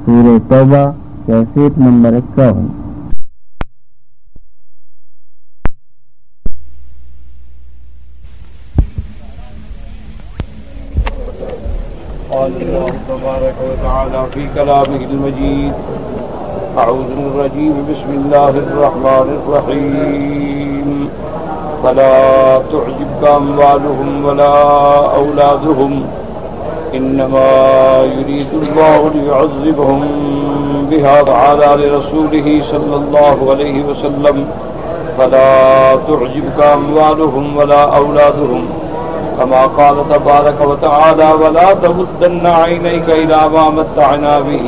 سورہ توبہ cassette number 51۔ قال الله تبارك وتعالى في كلامه المجيد: أعوذ من الرجيم بسم الله الرحمن الرحيم فلا تعجبك أموالهم ولا أولادهم إنما يريد الله ليعذبهم بها تعالى لرسوله صلى الله عليه وسلم فلا تعجبك أموالهم ولا أولادهم كما قال تبارك وتعالى ولا تمدن عينيك إلى ما متعنا به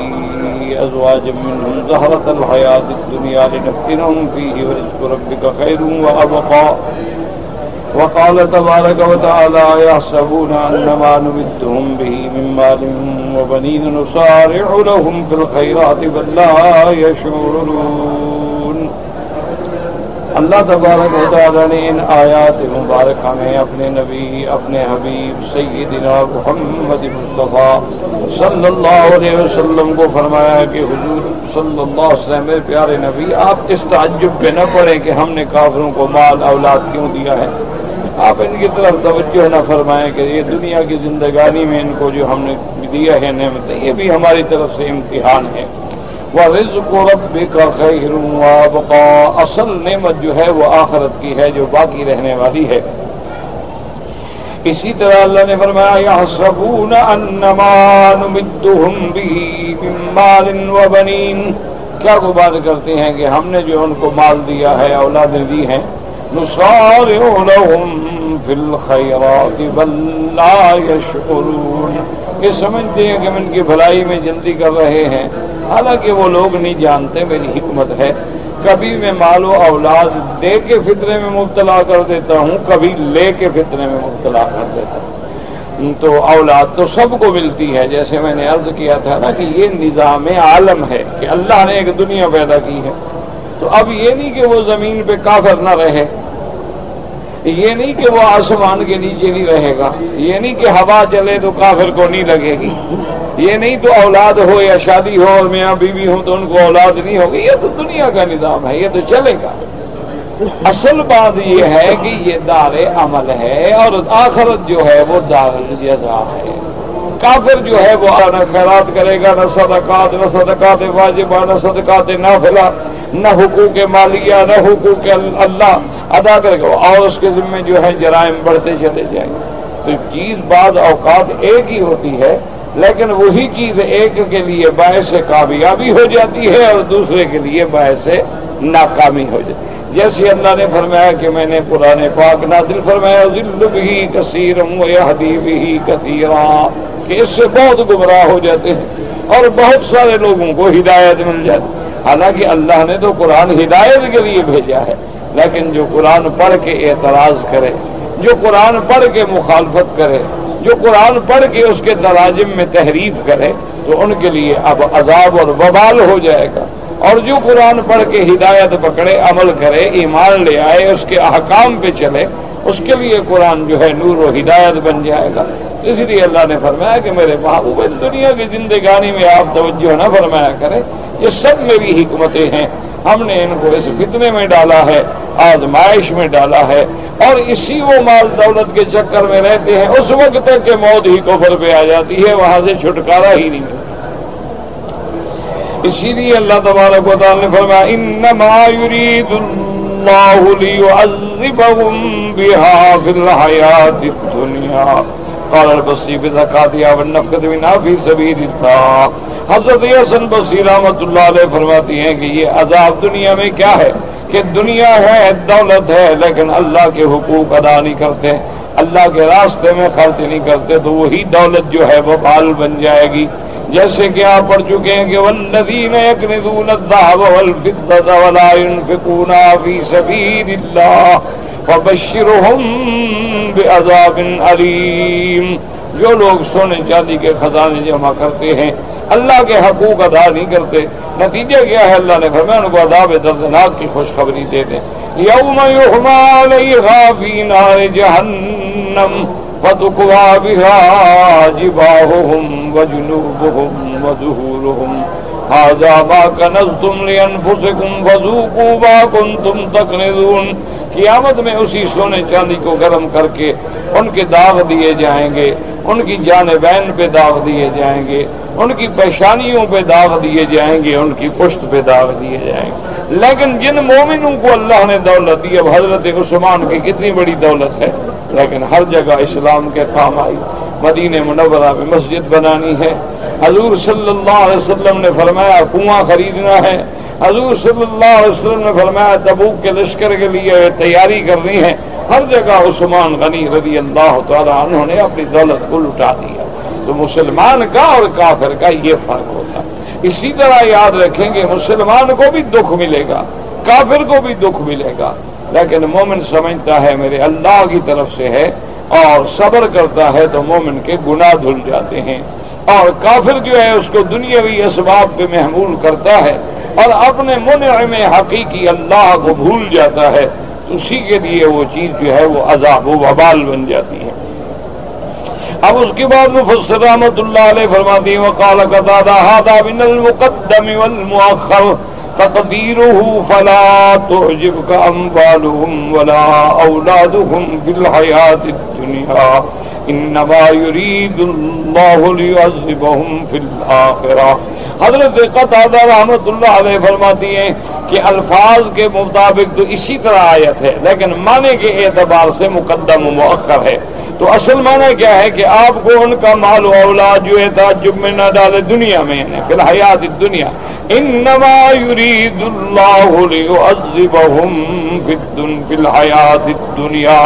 أزواجا منهم زهرة الحياة الدنيا لنفتنهم فيه ورزق ربك خير وأبقى وقال تبارك وتعالى يحسبون أنما نمدهم به من مال وبنين نسارع لهم في الخيرات بل لا يشعرون۔ اللہ تبارک و تعالی نے ان آیات مبارکہ میں اپنے نبی اپنے حبیب سیدنا محمد مصطفیٰ صلی اللہ علیہ وسلم کو فرمایا کہ حضور صلی اللہ علیہ وسلم میرے پیارے نبی آپ اس تعجب پہ نہ پڑیں کہ ہم نے کافروں کو مال اولاد کیوں دیا ہے، آپ ان کی طرف توجہ نہ فرمائیں کہ یہ دنیا کی زندگانی میں ان کو جو ہم نے دیا ہے نعمتیں یہ بھی ہماری طرف سے امتحان ہے۔ وَرِزْقُ رَبِّكَ خَيْرٌ وَأَبْقَىٰ، اصل نعمت جو ہے وہ آخرت کی ہے جو باقی رہنے والی ہے۔ اسی طرح اللہ نے فرمایا يَحْسَبُونَ أَنَّمَا نُمِدُّهُمْ بِهِ مِن مَّالٍ وَبَنِينَ، کیا گمان کرتے ہیں کہ ہم نے جو ان کو مال دیا ہے اولادیں دی ہیں، نُسَارِعُ لَهُمْ فِي الْخَيْرَاتِ بَل لَّا يَشْعُرُونَ، یہ سمجھتے ہیں کہ ہم ان کی بھلائی میں جلدی کر رہے ہیں، حالانکہ وہ لوگ نہیں جانتے میری حکمت ہے، کبھی میں مال و اولاد دے کے فتنے میں مبتلا کر دیتا ہوں، کبھی لے کے فتنے میں مبتلا کر دیتا ہوں۔ تو اولاد تو سب کو ملتی ہے، جیسے میں نے عرض کیا تھا نا کہ یہ نظام عالم ہے کہ اللہ نے ایک دنیا پیدا کی ہے، تو اب یہ نہیں کہ وہ زمین پہ کافر نہ رہے، یہ نہیں کہ وہ آسمان کے نیچے نہیں رہے گا، یہ نہیں کہ ہوا چلے تو کافر کو نہیں لگے گی، یہ نہیں تو اولاد ہو یا شادی ہو اور میاں بیوی ہوں تو ان کو اولاد نہیں ہوگی، یہ تو دنیا کا نظام ہے، یہ تو چلے گا۔ اصل بات یہ ہے کہ یہ دار عمل ہے اور آخرت جو ہے وہ دار الجزا ہے۔ کافر جو ہے وہ نہ خیرات کرے گا، نہ صدقات واجبہ، نہ صدقات نافلہ، نہ حقوق مالیہ، نہ حقوق اللہ ادا کرے گا، اور اس کے ذمہ جو ہے جرائم بڑھتے چلے جائیں گے۔ تو چیز بعض اوقات ایک ہی ہوتی ہے، لیکن وہی چیز ایک کے لیے باعث کامیابی ہو جاتی ہے اور دوسرے کے لیے باعث ناکامی ہو جاتی ہے۔ جیسے اللہ نے فرمایا کہ میں نے قرآن پاک نازل فرمایا ذل بہ کثیرا ویہدی بہ کثیرا، کہ اس سے بہت گمراہ ہو جاتے ہیں اور بہت سارے لوگوں کو ہدایت مل جاتی ہے۔ حالانکہ اللہ نے تو قرآن ہدایت کے لیے بھیجا ہے، لیکن جو قرآن پڑھ کے اعتراض کرے، جو قرآن پڑھ کے مخالفت کرے، جو قرآن پڑھ کے اس کے تراجم میں تحریف کرے، تو ان کے لیے اب عذاب اور وبال ہو جائے گا، اور جو قرآن پڑھ کے ہدایت پکڑے، عمل کرے، ایمان لے آئے، اس کے احکام پہ چلے، اس کے لیے قرآن جو ہے نور و ہدایت بن جائے گا۔ اس لیے اللہ نے فرمایا کہ میرے محبوب اس دنیا کی زندگانی میں آپ توجہ نہ فرمایا کریں، یہ سب میری حکمتیں ہیں، ہم نے ان کو اس فتنے میں ڈالا ہے، آزمائش میں ڈالا ہے، اور اسی وہ مال دولت کے چکر میں رہتے ہیں، اس وقت تک کہ موت ہی کفر پہ آ جاتی ہے، وہاں سے چھٹکارا ہی نہیں ملتا۔ اسی لیے اللہ تبارک و تعالی نے فرمایا انما یرید اللہ لیعذبہم بہا فی الحیاۃ الدنیا قال البصری بزکاتها والنفقۃ منها فی سبیل اللہ۔ حضرت حسن بصری رحمۃ اللہ علیہ فرماتی ہیں کہ یہ عذاب دنیا میں کیا ہے کہ دنیا ہے، دولت ہے، لیکن اللہ کے حقوق ادا نہیں کرتے، اللہ کے راستے میں خرچ نہیں کرتے، تو وہی دولت جو ہے وہ بال بن جائے گی۔ جیسے کہ آپ پڑھ چکے ہیں کہ والذین یکنزون الذهب والفضة ولا ينفقونها في سبيل الله فبشرهم بعذاب علیم، جو لوگ سونے چاندی کے خزانے جمع کرتے ہیں، اللہ کے حقوق ادا نہیں کرتے، نتیجہ کیا ہے؟ اللہ نے فرمایا ان کو عذاب دردناک کی خوشخبری دے دیں۔ یوم یحمى علیہا فی نار جہنم فتکوی بہا جباہہم وجنوبہم وظہورہم ھذا ما کنزتم لانفسکم فذوقوا ما کنتم تکنزون. قیامت میں اسی سونے چاندی کو گرم کر کے ان کے داغ دیے جائیں گے، ان کی جانبین پہ داغ دیے جائیں گے، ان کی پیشانیوں پہ داغ دیے جائیں گے، ان کی پشت پہ داغ دیے جائیں گے. لیکن جن مومنوں کو اللہ نے دولت دی، اب حضرت عثمان کی کتنی بڑی دولت ہے لیکن ہر جگہ اسلام کے کام آئی. مدینہ منورہ میں مسجد بنانی ہے، حضور صلی اللہ علیہ وسلم نے فرمایا کنواں خریدنا ہے، حضور صلی اللہ علیہ وسلم نے فرمایا تبوک کے لشکر کے لیے تیاری کرنی ہے. ہر جگہ عثمان غنی رضی اللہ تعالیٰ عنہ نے اپنی دولت کو لٹا دیا. تو مسلمان کا اور کافر کا یہ فرق ہوتا ہے. اسی طرح یاد رکھیں گے مسلمان کو بھی دکھ ملے گا، کافر کو بھی دکھ ملے گا، لیکن مومن سمجھتا ہے میرے اللہ کی طرف سے ہے اور صبر کرتا ہے تو مومن کے گناہ دھل جاتے ہیں. اور کافر جو ہے اس کو دنیاوی اسباب پہ محمول کرتا ہے اور اپنے منعم حقیقی اللہ کو بھول جاتا ہے، تو اسی کے لیے وہ چیز جو ہے وہ عذاب و وبال بن جاتی ہے. اب اس کے بعد مفسر رحمۃ اللہ علیہ فرماتی ہیں وقال قتادہ ھذا من المقدم والمؤخر تقدیرہ فلا تعجبک اموالہم ولا اولادہم فی الحیاۃ الدنیا انما یرید اللہ لیعذبہم فی الآخرہ. حضرت قتادہ رحمۃ اللہ علیہ فرماتی ہیں کہ الفاظ کے مطابق تو اسی طرح آیت ہے لیکن معنی کے اعتبار سے مقدم و مؤخر ہے. تو اصل معنی کیا ہے کہ آپ کو ان کا مال و اولاد جو ہے تعجب میں نہ ڈالے دنیا میں، فی الحیات الدنیا. انما یرید اللہ لیعذبہم فی الحیات الدنیا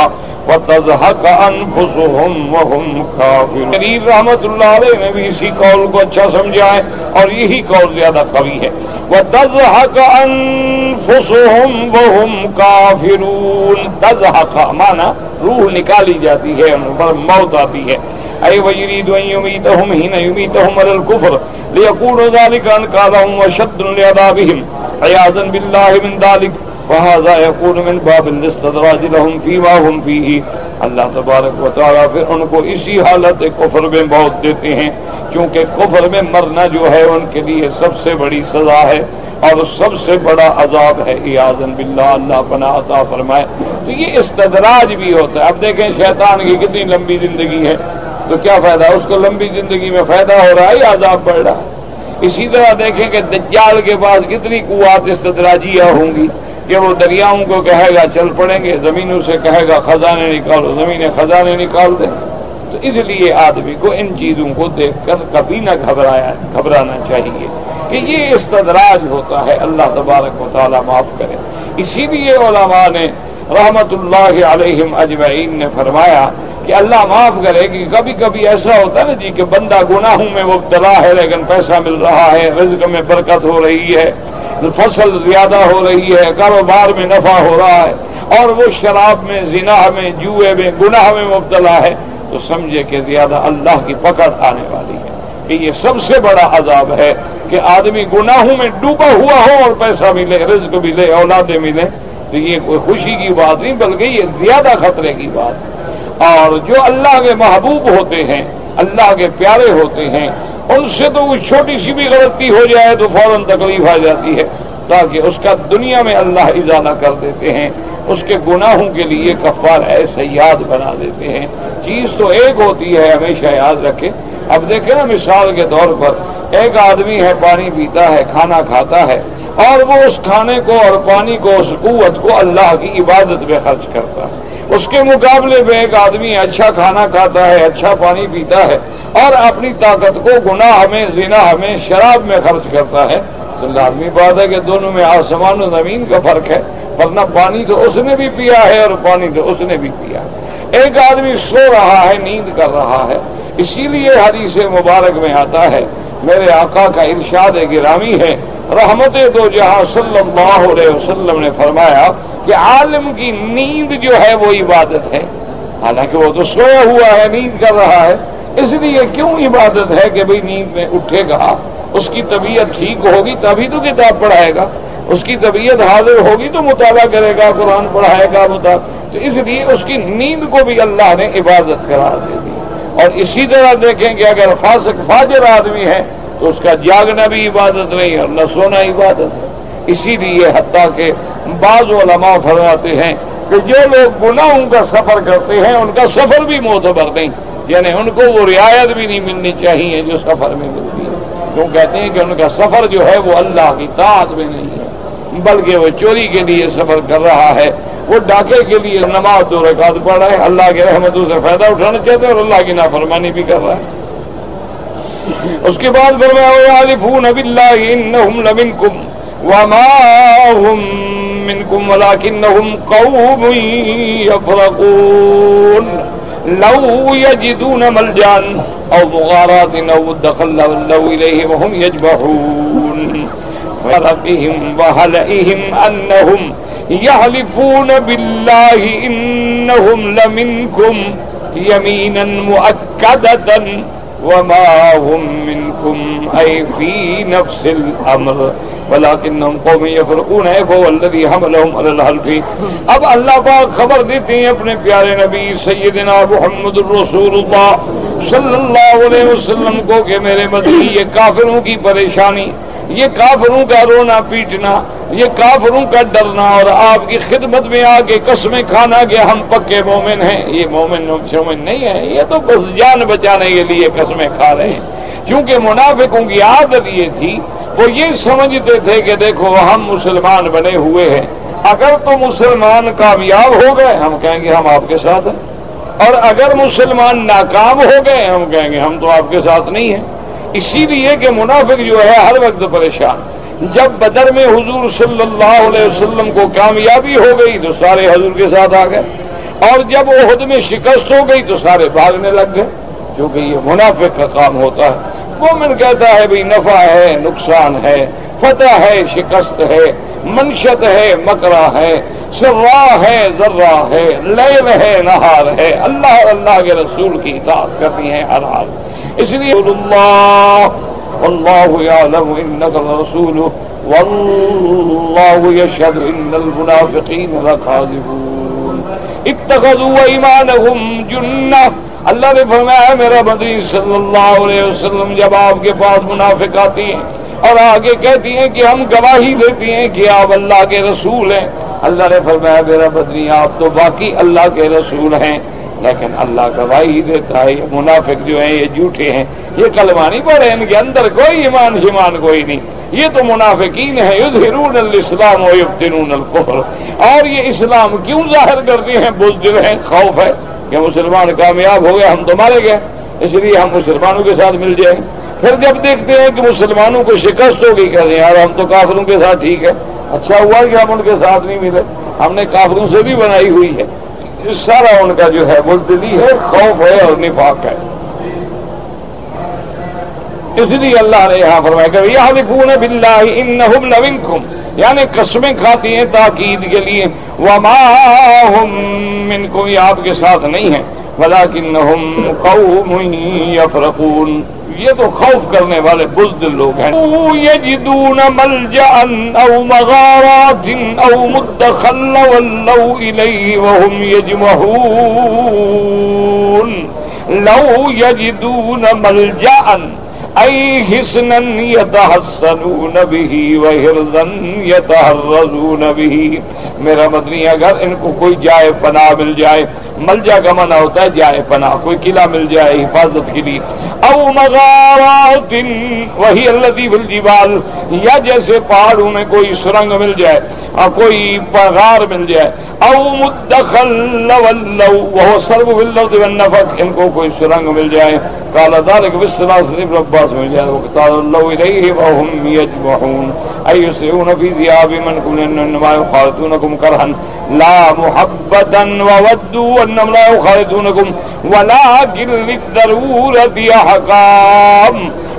وتزہق انفسہم وہم کافرون. جریر رحمۃ اللہ علیہ نے بھی اسی قول کو اچھا سمجھا ہے اور یہی قول زیادہ قوی ہے. وتزہق انفسہم وہم کافرون. تزہق مانا روح نکالی جاتی ہے، ان پر موت آتی ہے. اے ویرید ان یمیتہم حین یمیتہم علی الکفر لیکون ذلک انکارہم وشد لعذابہم عیاذا باللہ من ذلک وہذا یکون من باب الاستدراج لہم فیما ہم فیہ. اللہ تبارک و تعالیٰ پھر ان کو اسی حالت کفر میں موت دیتے ہیں کیونکہ کفر میں مرنا جو ہے ان کے لیے سب سے بڑی سزا ہے اور سب سے بڑا عذاب ہے. اعاذ باللہ، اللہ پناہ عطا فرمائے. تو یہ استدراج بھی ہوتا ہے. اب دیکھیں شیطان کی کتنی لمبی زندگی ہے تو کیا فائدہ، اس کو لمبی زندگی میں فائدہ ہو رہا ہے یا عذاب بڑھ رہا ہے. اسی طرح دیکھیں کہ دجال کے پاس کتنی قوات استدراجیہ ہوں گی کہ وہ دریاؤں کو کہے گا چل پڑیں گے، زمینوں سے کہے گا خزانے نکالو، زمینیں خزانے نکال دیں. تو اس لیے آدمی کو ان چیزوں کو دیکھ کر کبھی نہ گھبرانا چاہیے کہ یہ استدراج ہوتا ہے. اللہ تبارک و تعالیٰ معاف کرے. اسی لیے علماء نے رحمت اللہ علیہم اجمعین نے فرمایا کہ اللہ معاف کرے کہ کبھی کبھی ایسا ہوتا ہے نا جی کہ بندہ گناہوں میں مبتلا ہے لیکن پیسہ مل رہا ہے، رزق میں برکت ہو رہی ہے، فصل زیادہ ہو رہی ہے، کاروبار میں نفع ہو رہا ہے، اور وہ شراب میں، زنا میں، جوئے میں، گناہ میں مبتلا ہے، تو سمجھے کہ زیادہ اللہ کی پکڑ آنے والی ہے. کہ یہ سب سے بڑا عذاب ہے کہ آدمی گناہوں میں ڈوبا ہوا ہو اور پیسہ ملے، رزق ملے، اولادیں ملیں. تو یہ کوئی خوشی کی بات نہیں بلکہ یہ زیادہ خطرے کی بات ہے. اور جو اللہ کے محبوب ہوتے ہیں، اللہ کے پیارے ہوتے ہیں، ان سے تو وہ چھوٹی سی بھی غلطی ہو جائے تو فوراً تکلیف آ جاتی ہے تاکہ اس کا دنیا میں اللہ ازالہ کر دیتے ہیں، اس کے گناہوں کے لیے کفارہ سیئات بنا دیتے ہیں. چیز تو ایک ہوتی ہے، ہمیشہ یاد رکھیں. اب دیکھیں نا مثال کے طور پر ایک آدمی ہے، پانی پیتا ہے، کھانا کھاتا ہے اور وہ اس کھانے کو اور پانی کو، اس قوت کو اللہ کی عبادت میں خرچ کرتا ہے. اس کے مقابلے میں ایک آدمی اچھا کھانا کھاتا ہے، اچھا پانی پیتا ہے اور اپنی طاقت کو گناہ میں، زنا میں، شراب میں خرچ کرتا ہے. تو لازمی بات ہے کہ دونوں میں آسمان و زمین کا فرق ہے، ورنہ پانی تو اس نے بھی پیا ہے اور پانی تو اس نے بھی پیا. ایک آدمی سو رہا ہے، نیند کر رہا ہے. اسی لیے حدیث مبارک میں آتا ہے، میرے آقا کا ارشاد گرامی ہے رحمت دو جہاں صلی اللہ علیہ وسلم نے فرمایا کہ عالم کی نیند جو ہے وہ عبادت ہے. حالانکہ وہ تو سویا ہوا ہے، نیند کر رہا ہے. اس لیے کیوں عبادت ہے کہ بھئی نیند میں اٹھے گا، اس کی طبیعت ٹھیک ہوگی تبھی تو کتاب پڑھائے گا، اس کی طبیعت حاضر ہوگی تو مطالعہ کرے گا، قرآن پڑھائے گا. تو اس لیے اس کی نیند کو بھی اللہ نے عبادت قرار دے دی. اور اسی طرح دیکھیں کہ اگر فاسق فاجر آدمی ہے تو اس کا جاگنا بھی عبادت نہیں اور نہ سونا عبادت ہے۔ اسی لیے حتیٰ کہ بعض علماء فرماتے ہیں کہ جو لوگ گناہوں کا سفر کرتے ہیں ان کا سفر بھی معتبر نہیں، یعنی ان کو وہ رعایت بھی نہیں ملنی چاہیے جو سفر میں ملتی ہے، کیوں کہتے ہیں کہ ان کا سفر جو ہے وہ اللہ کی طاعت میں نہیں ہے، بلکہ وہ چوری کے لیے سفر کر رہا ہے، وہ ڈاکے کے لیے نماز 2 رکعت پڑھ رہا ہے، اللہ کے رحمتوں سے فائدہ اٹھانا چاہتے ہیں اور اللہ کی نافرمانی بھی کر رہا ہے۔ اس کے بعد فرمایا وَيَحْلِفُونَ بِاللَّهِ إِنَّهُمْ لَمِنكُمْ وَمَا هُمْ مِنكُمْ وَلَكِنَّهُمْ قَوْمٌ يَفْرَقُونَ لَوْ يَجِدُونَ مَلْجَأً أَوْ مُغَارَاتٍ أَوْ مُدَّخَلًا لَوْ إِلَيْهِ وَهُمْ يَجْمَعُونَ وَرَبِّهِمْ وَهَلَئِهِمْ أَنَّهُمْ يَحْلِفُونَ بِاللَّهِ إِنَّهُمْ لَمِنكُمْ يَمِينًا مُؤَكَّدَةً وما هم منكم أي في نفس الأمر ولكنهم قوم يفرقون هو الذي حملهم على الحلف۔ اب اللہ پاک خبر دیتے ہیں اپنے پیارے نبی سیدنا محمد الرسول اللہ صلی اللہ علیہ وسلم کو کہ میرے مدنی یہ کافروں کی پریشانی، یہ کافروں کا رونا پیٹنا، یہ کافروں کا ڈرنا اور آپ کی خدمت میں آ کے قسمیں کھانا کہ ہم پکے مومن ہیں، یہ مومن نہیں ہے، یہ تو بس جان بچانے کے لیے قسمیں کھا رہے ہیں۔ چونکہ منافقوں کی عادت یہ تھی، وہ یہ سمجھتے تھے کہ دیکھو ہم مسلمان بنے ہوئے ہیں، اگر تو مسلمان کامیاب ہو گئے ہم کہیں گے ہم آپ کے ساتھ ہیں، اور اگر مسلمان ناکام ہو گئے ہم کہیں گے ہم تو آپ کے ساتھ نہیں ہیں۔ اسی لیے کہ منافق جو ہے ہر وقت پریشان۔ جب بدر میں حضور صلی اللہ علیہ وسلم کو کامیابی ہو گئی تو سارے حضور کے ساتھ آ گئے، اور جب احد میں شکست ہو گئی تو سارے بھاگنے لگ گئے، کیونکہ یہ منافق کا کام ہوتا ہے۔ مومن کہتا ہے بھئی نفع ہے، نقصان ہے، فتح ہے، شکست ہے، منشت ہے، مکرہ ہے، سرا ہے، ذرہ ہے، لیل ہے، نہار ہے، اللہ اور اللہ کے رسول کی اطاعت کرنی ہے ہر حال۔ اس لیے واللہ یعلم انک الرسول واللہ یشہد ان المنافقین لکاذبون اتخذوا ایمانہم جنہ۔ اللہ نے فرمایا میرا مدنی صلی اللہ علیہ وسلم جب آپ کے پاس منافق آتی ہیں اور آگے کہتی ہیں کہ ہم گواہی دیتی ہیں کہ آپ اللہ کے رسول ہیں، اللہ نے فرمایا میرا مدنی آپ تو باقی اللہ کے رسول ہیں، لیکن اللہ گواہی دیتا ہے یہ منافق جو ہیں یہ جھوٹے ہیں، یہ کلمہ نہیں پڑھے، ان کے اندر کوئی ایمان شیمان کوئی نہیں، یہ تو منافقین ہیں یظہرون الاسلام و یبطنون الکفر۔ اور یہ اسلام کیوں ظاہر کرتے ہیں؟ بزدل ہیں، خوف ہے کہ مسلمان کامیاب ہو گئے ہم تو مارے گئے، اس لیے ہم مسلمانوں کے ساتھ مل جائیں۔ پھر جب دیکھتے ہیں کہ مسلمانوں کو شکست ہو گئی کہتے ہیں یار ہم تو کافروں کے ساتھ ٹھیک ہے، اچھا ہوا کہ ہم ان کے ساتھ نہیں ملے، ہم نے کافروں سے بھی بنائی ہوئی ہے۔ سارا ان کا جو ہے بزدلی ہے، خوف ہے اور نفاق ہے۔ اس لیے اللہ نے یہاں فرمایا کہ یحلفون باللہ انہم لمنکم، یعنی قسمیں کھاتی ہیں تاکید کے لیے، وما ہم منکم، یہ آپ کے ساتھ نہیں ہیں، ولکنہم قوم یفرقون، یہ تو خوف کرنے والے بزدل لوگ ہیں۔ یجدون ملجأ او مغارات او مدخلا ولوا الیہ وهم یجمعون۔ لو یجدون ملجأ ای حسنا یتحسنون به وحرزا یتحرزون به۔ میرا مدنی اگر ان کو کوئی جائے پناہ مل جائے، ملجا کا معنی ہوتا ہے جائے پناہ، کوئی قلعہ مل جائے حفاظت کے لیے، او مغارات وہی الذی فی الجبال، یا جیسے پہاڑوں میں کوئی سرنگ مل جائے اور کوئی پغار مل جائے، او مدخل ولو وهو صرف باللوط والنفق، ان کو کوئی سرنگ مل جائے، قال ذلك بالثلاثة ابن عباس مل جائے، وقال الله إليه وهم يجمعون أي يسرعون في ذئاب منكم إنما يخالطونكم كرها لا محبة وودوا أنهم لا يخالطونكم ولكن للضرورة أحكام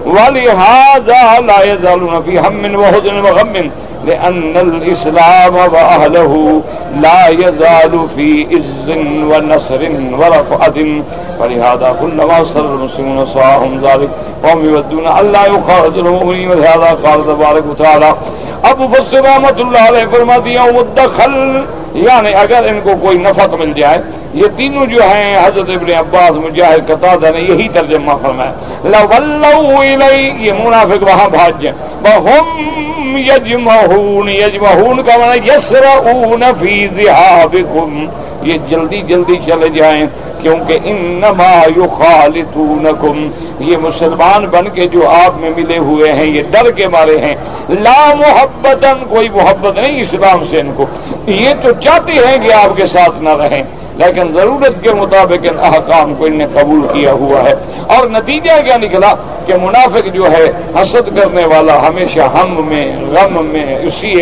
ولهذا لا يزالون في هم وحزن وغم لأن الإسلام وأهله لا يزال في عز ونصر ورفعة ولهذا كلما صار المسلمون صاهم ذلك وهم يودون ألا يخالطوا المؤمنين ولهذا قال تبارك وتعالى ابو فسر رحمۃ اللہ علیہ فرماتی ہیں مدخل یعنی اگر ان کو کوئی نفق مل جائے. یہ تینوں جو ہیں حضرت ابن عباس مجاہد قتادہ نے یہی ترجمہ فرمایا. لَوَلَّوْا إِلَيْهِ یہ منافق وہاں بھاگ جائیں. وَهُمْ يَجْمَعُونَ يَجْمَعُونَ کا معنی يَسْرَعُونَ فِي ذِهَابِكُمْ یہ جلدی جلدی چلے جائیں کیونکہ انما یخالطونکم یہ مسلمان بن کے جو آپ میں ملے ہوئے ہیں یہ ڈر کے مارے ہیں. لا محبتن کوئی محبت نہیں اسلام سے ان کو. یہ تو چاہتے ہیں کہ آپ کے ساتھ نہ رہیں لیکن ضرورت کے مطابق ان احکام کو ان نے قبول کیا ہوا ہے. اور نتیجہ کیا نکلا کہ منافق جو ہے حسد کرنے والا ہمیشہ ہم میں غم میں اسی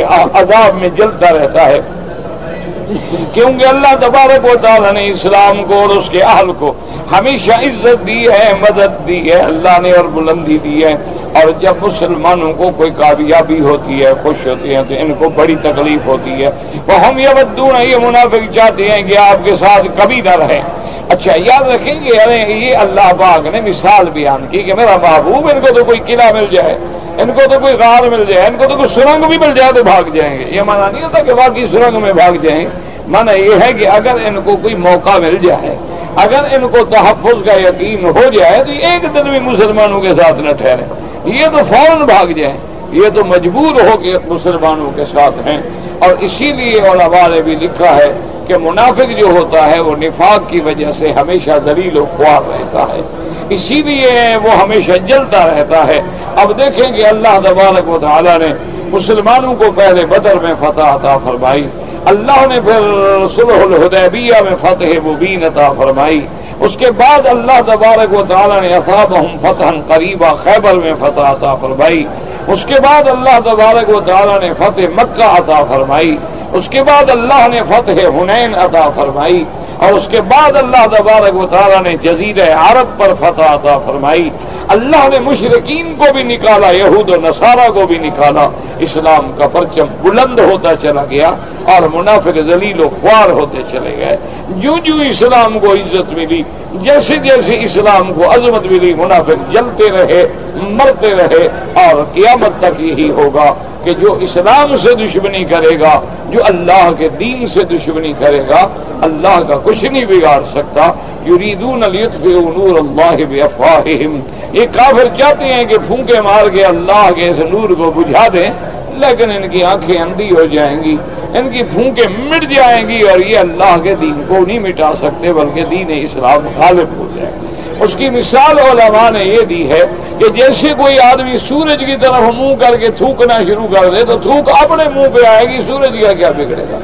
عذاب میں جلتا رہتا ہے کیونکہ اللہ تبارک و تعالیٰ نے اسلام کو اور اس کے اہل کو ہمیشہ عزت دی ہے, مدد دی ہے اللہ نے اور بلندی دی ہے. اور جب مسلمانوں کو کوئی کامیابی ہوتی ہے خوش ہوتے ہیں تو ان کو بڑی تکلیف ہوتی ہے. وہ ہم یودون یہ منافق چاہتے ہیں کہ آپ کے ساتھ کبھی نہ رہیں. اچھا یاد رکھیں گے یہ اللہ پاک نے مثال بیان کی کہ میرا محبوب ان کو تو کوئی قلعہ مل جائے, ان کو تو کوئی غار مل جائے, ان کو تو کوئی سرنگ بھی مل جائے تو بھاگ جائیں گے. یہ مانا نہیں ہوتا کہ واقعی سرنگ میں بھاگ جائیں. مانا یہ ہے کہ اگر ان کو کوئی موقع مل جائے, اگر ان کو تحفظ کا یقین ہو جائے تو ایک دن بھی مسلمانوں کے ساتھ نہ ٹھہرے. یہ تو فوراً بھاگ جائیں, یہ تو مجبور ہو کے مسلمانوں کے ساتھ ہیں. اور اسی لیے علماء نے بھی لکھا ہے کہ منافق جو ہوتا ہے وہ نفاق کی وجہ سے ہمیشہ ذلیل و خوار رہتا ہے, اسی لیے وہ ہمیشہ جلتا رہتا ہے. اب دیکھیں کہ اللہ تبارک و تعالیٰ نے مسلمانوں کو پہلے بدر میں فتح عطا فرمائی, اللہ نے پھر صلح الحدیبیہ میں فتح مبین عطا فرمائی, اس کے بعد اللہ تبارک و تعالیٰ نے اصابہم فتحا قریبا خیبر میں فتح عطا فرمائی, اس کے بعد اللہ تبارک و تعالیٰ نے فتح مکہ عطا فرمائی, اس کے بعد اللہ نے فتح حنین عطا فرمائی, اور اس کے بعد اللہ تبارک و تعالیٰ نے جزیرہ عرب پر فتح عطا فرمائی. اللہ نے مشرکین کو بھی نکالا, یہود و نصارہ کو بھی نکالا, اسلام کا پرچم بلند ہوتا چلا گیا اور منافق ذلیل و خوار ہوتے چلے گئے. جو جو اسلام کو عزت ملی, جیسے جیسے اسلام کو عظمت ملی, منافق جلتے رہے, مرتے رہے. اور قیامت تک یہی ہوگا کہ جو اسلام سے دشمنی کرے گا, جو اللہ کے دین سے دشمنی کرے گا, اللہ کا کچھ نہیں بگاڑ سکتا. یریدون لیطفئوا نور اللہ بافواہہم یہ کافر چاہتے ہیں کہ پھونکے مار کے اللہ کے اس نور کو بجھا دیں, لیکن ان کی آنکھیں اندھی ہو جائیں گی, ان کی پھونکیں مٹ جائیں گی اور یہ اللہ کے دین کو نہیں مٹا سکتے بلکہ دین اسلام غالب ہو جائے. اس کی مثال علماء نے یہ دی ہے کہ جیسے کوئی آدمی سورج کی طرف منہ کر کے تھوکنا شروع کر دے تو تھوک اپنے منہ پہ آئے گی, سورج کا کیا بگڑے گا.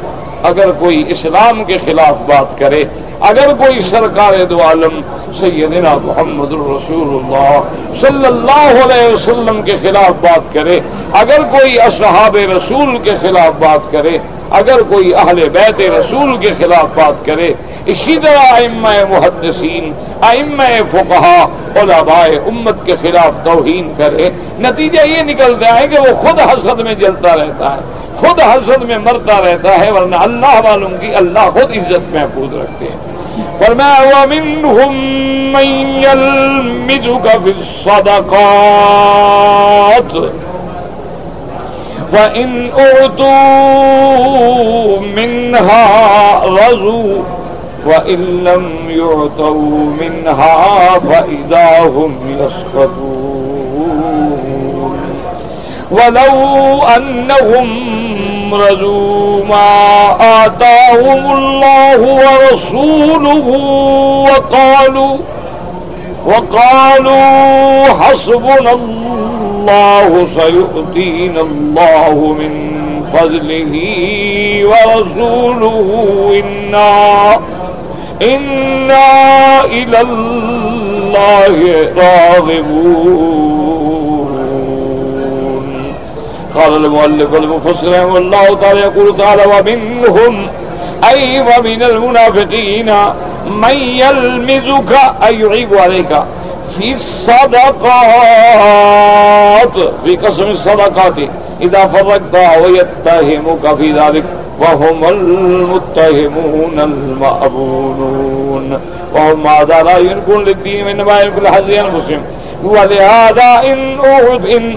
اگر کوئی اسلام کے خلاف بات کرے, اگر کوئی سرکار دو عالم سیدنا محمد رسول اللہ صلی اللہ علیہ وسلم کے خلاف بات کرے, اگر کوئی اصحاب رسول کے خلاف بات کرے, اگر کوئی اہل بیت رسول کے خلاف بات کرے, اسی طرح ائمہ محدثین, ائمہ فقہا, علماء امت کے خلاف توہین کرے, نتیجہ یہ نکلتا ہے کہ وہ خود حسد میں جلتا رہتا ہے, خود حسد میں مرتا رہتا ہے, ورنہ اللہ والوں کی اللہ خود عزت محفوظ رکھتے ہیں. فرمایا وَمِنْهُمْ مَنْ يَلْمِزُكَ فِي الصَّدَقَاتِ وَإِنْ أُعْطُوا مِنْهَا رَضُوا وَإِنْ لَمْ يُعْطَوْا مِنْهَا فَإِذَا هُمْ يَسْخَطُونَ وَلَوْ أَنَّهُمْ رضوا ما آتاهم الله ورسوله وقالوا حسبنا الله سيؤتينا الله من فضله ورسوله إنا إلى الله راغبون. قال المؤلف المفسر والله تعالى يقول تعالى ومنهم أي ومن المنافقين من يلمزك أي يعيب عليك في الصدقات في قسم الصدقات إذا فرقتها ويتهمك في ذلك وهم المتهمون المأبونون وهم ماذا لا ينكون للدين من ما ينكون لحزين المسلم ولہذا ان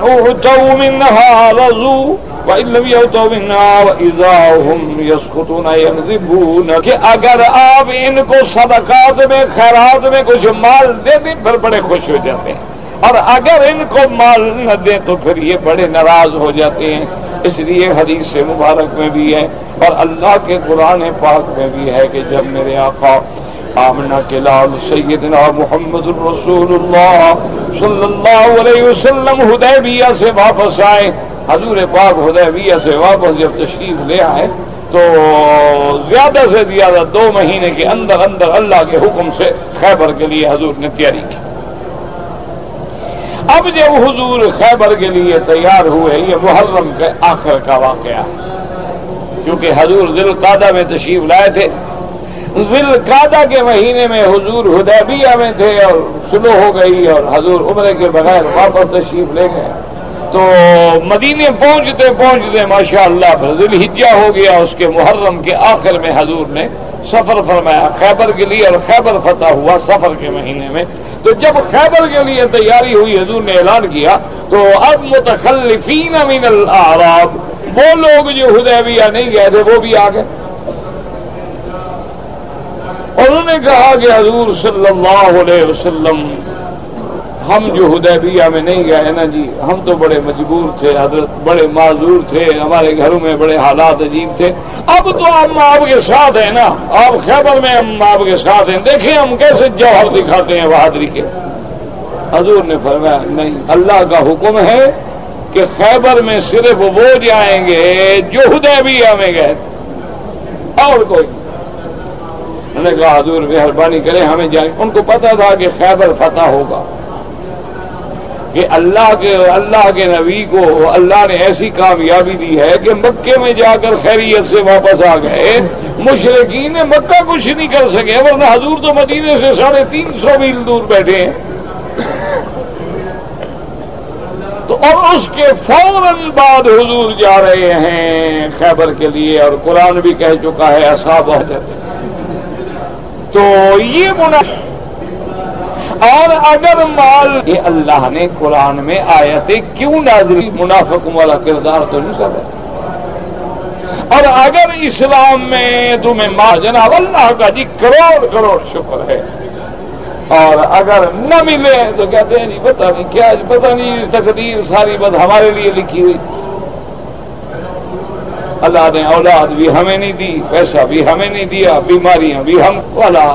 اوتوا منها رضوا وان لم يؤتوا منها واذا هم يسخطون يكذبون، کہ اگر آپ ان کو صدقات میں خیرات میں کچھ مال دے دیں پھر بڑے خوش ہو جاتے ہیں، اور اگر ان کو مال نہ دیں تو پھر یہ بڑے ناراض ہو جاتے ہیں۔ اس لیے حدیث مبارک میں بھی ہے اور اللہ کے قرآن پاک میں بھی ہے کہ جب میرے آقا آمنہ کے لال سیدنا محمد الرسول اللہ صلی اللہ علیہ وسلم حدیبیہ سے واپس آئے، حضور پاک حدیبیہ سے واپس جب تشریف لے آئے تو زیادہ سے زیادہ 2 مہینے کے اندر اللہ کے حکم سے خیبر کے لیے حضور نے تیاری کی۔ اب جب حضور خیبر کے لیے تیار ہوئے، یہ محرم کے آخر کا واقعہ ہے، کیونکہ حضور ذی القعدہ میں تشریف لائے تھے، ذی القعدہ کے مہینے میں حضور حدیبیہ میں تھے اور صلح ہو گئی اور حضور عمرے کے بغیر واپس تشریف لے گئے، تو مدینے پہنچتے ماشاءاللہ ذی الحجہ ہو گیا، اس کے محرم کے آخر میں حضور نے سفر فرمایا خیبر کے لیے، اور خیبر فتح ہوا سفر کے مہینے میں۔ تو جب خیبر کے لیے تیاری ہوئی حضور نے اعلان کیا تو اب متخلفین من الاعراب، وہ لوگ جو حدیبیہ نہیں گئے تھے وہ بھی آ گئے، اور انہوں نے کہا کہ حضور صلی اللہ علیہ وسلم ہم جو حدیبیہ میں نہیں گئے نا جی، ہم تو بڑے مجبور تھے حضرت، بڑے معذور تھے، ہمارے گھروں میں بڑے حالات عجیب تھے، اب تو ہم آپ کے ساتھ ہیں نا، آپ خیبر میں ہم آپ کے ساتھ ہیں، دیکھیں ہم کیسے جوہر دکھاتے ہیں بہادری کے۔ حضور نے فرمایا نہیں، اللہ کا حکم ہے کہ خیبر میں صرف وہ جائیں گے جو حدیبیہ میں گئے، اور کوئی۔ انہوں نے کہا حضور مہربانی کریں ہمیں جائیں، ان کو پتا تھا کہ خیبر فتح ہوگا، کہ اللہ کے نبی کو اللہ نے ایسی کامیابی دی ہے کہ مکے میں جا کر خیریت سے واپس آ گئے، مشرکین مکہ کچھ نہیں کر سکے، ورنہ حضور تو مدینے سے 350 میل دور بیٹھے ہیں۔ تو اور اس کے فوراً بعد حضور جا رہے ہیں خیبر کے لیے، اور قرآن بھی کہہ چکا ہے اصحاب تو یہ اور اگر مال، یہ اللہ نے قرآن میں آیتیں کیوں نازل، منافقوں والا کردار تو نہیں سب، اور اگر اسلام میں تمہیں مال، جناب اللہ کا جی کروڑ شکر ہے، اور اگر نہ ملے تو کہتے ہیں جی پتہ نہیں کیا، پتہ نہیں تقدیر ساری بات ہمارے لیے لکھی ہوئی، اللہ نے اولاد بھی ہمیں نہیں دی، پیسہ بھی ہمیں نہیں دیا، بیماریاں بھی ہم، ولا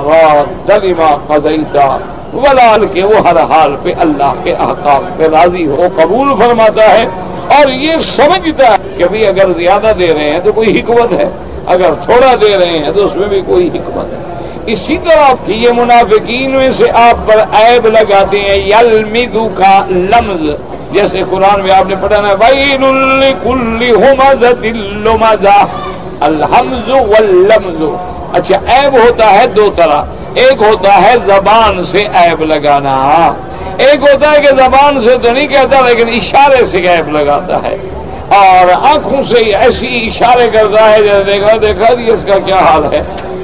لما قضیت ولا، کہ وہ ہر حال پہ اللہ کے احکام پہ راضی ہو، قبول فرماتا ہے، اور یہ سمجھتا ہے کہ بھی اگر زیادہ دے رہے ہیں تو کوئی حکمت ہے، اگر تھوڑا دے رہے ہیں تو اس میں بھی کوئی حکمت ہے۔ اسی طرح یہ منافقین میں سے آپ پر عیب لگاتے ہیں، یلمزو کا لمز، جیسے قرآن میں آپ نے پڑھا نا ویل لکل ہمزۃ لمزہ، الحمز واللمز۔ اچھا عیب ہوتا ہے 2 طرح، ایک ہوتا ہے زبان سے عیب لگانا، ایک ہوتا ہے کہ زبان سے تو نہیں کہتا لیکن اشارے سے عیب لگاتا ہے، اور آنکھوں سے ایسی اشارے کرتا ہے جیسے دیکھا جی اس کا کیا حال ہے،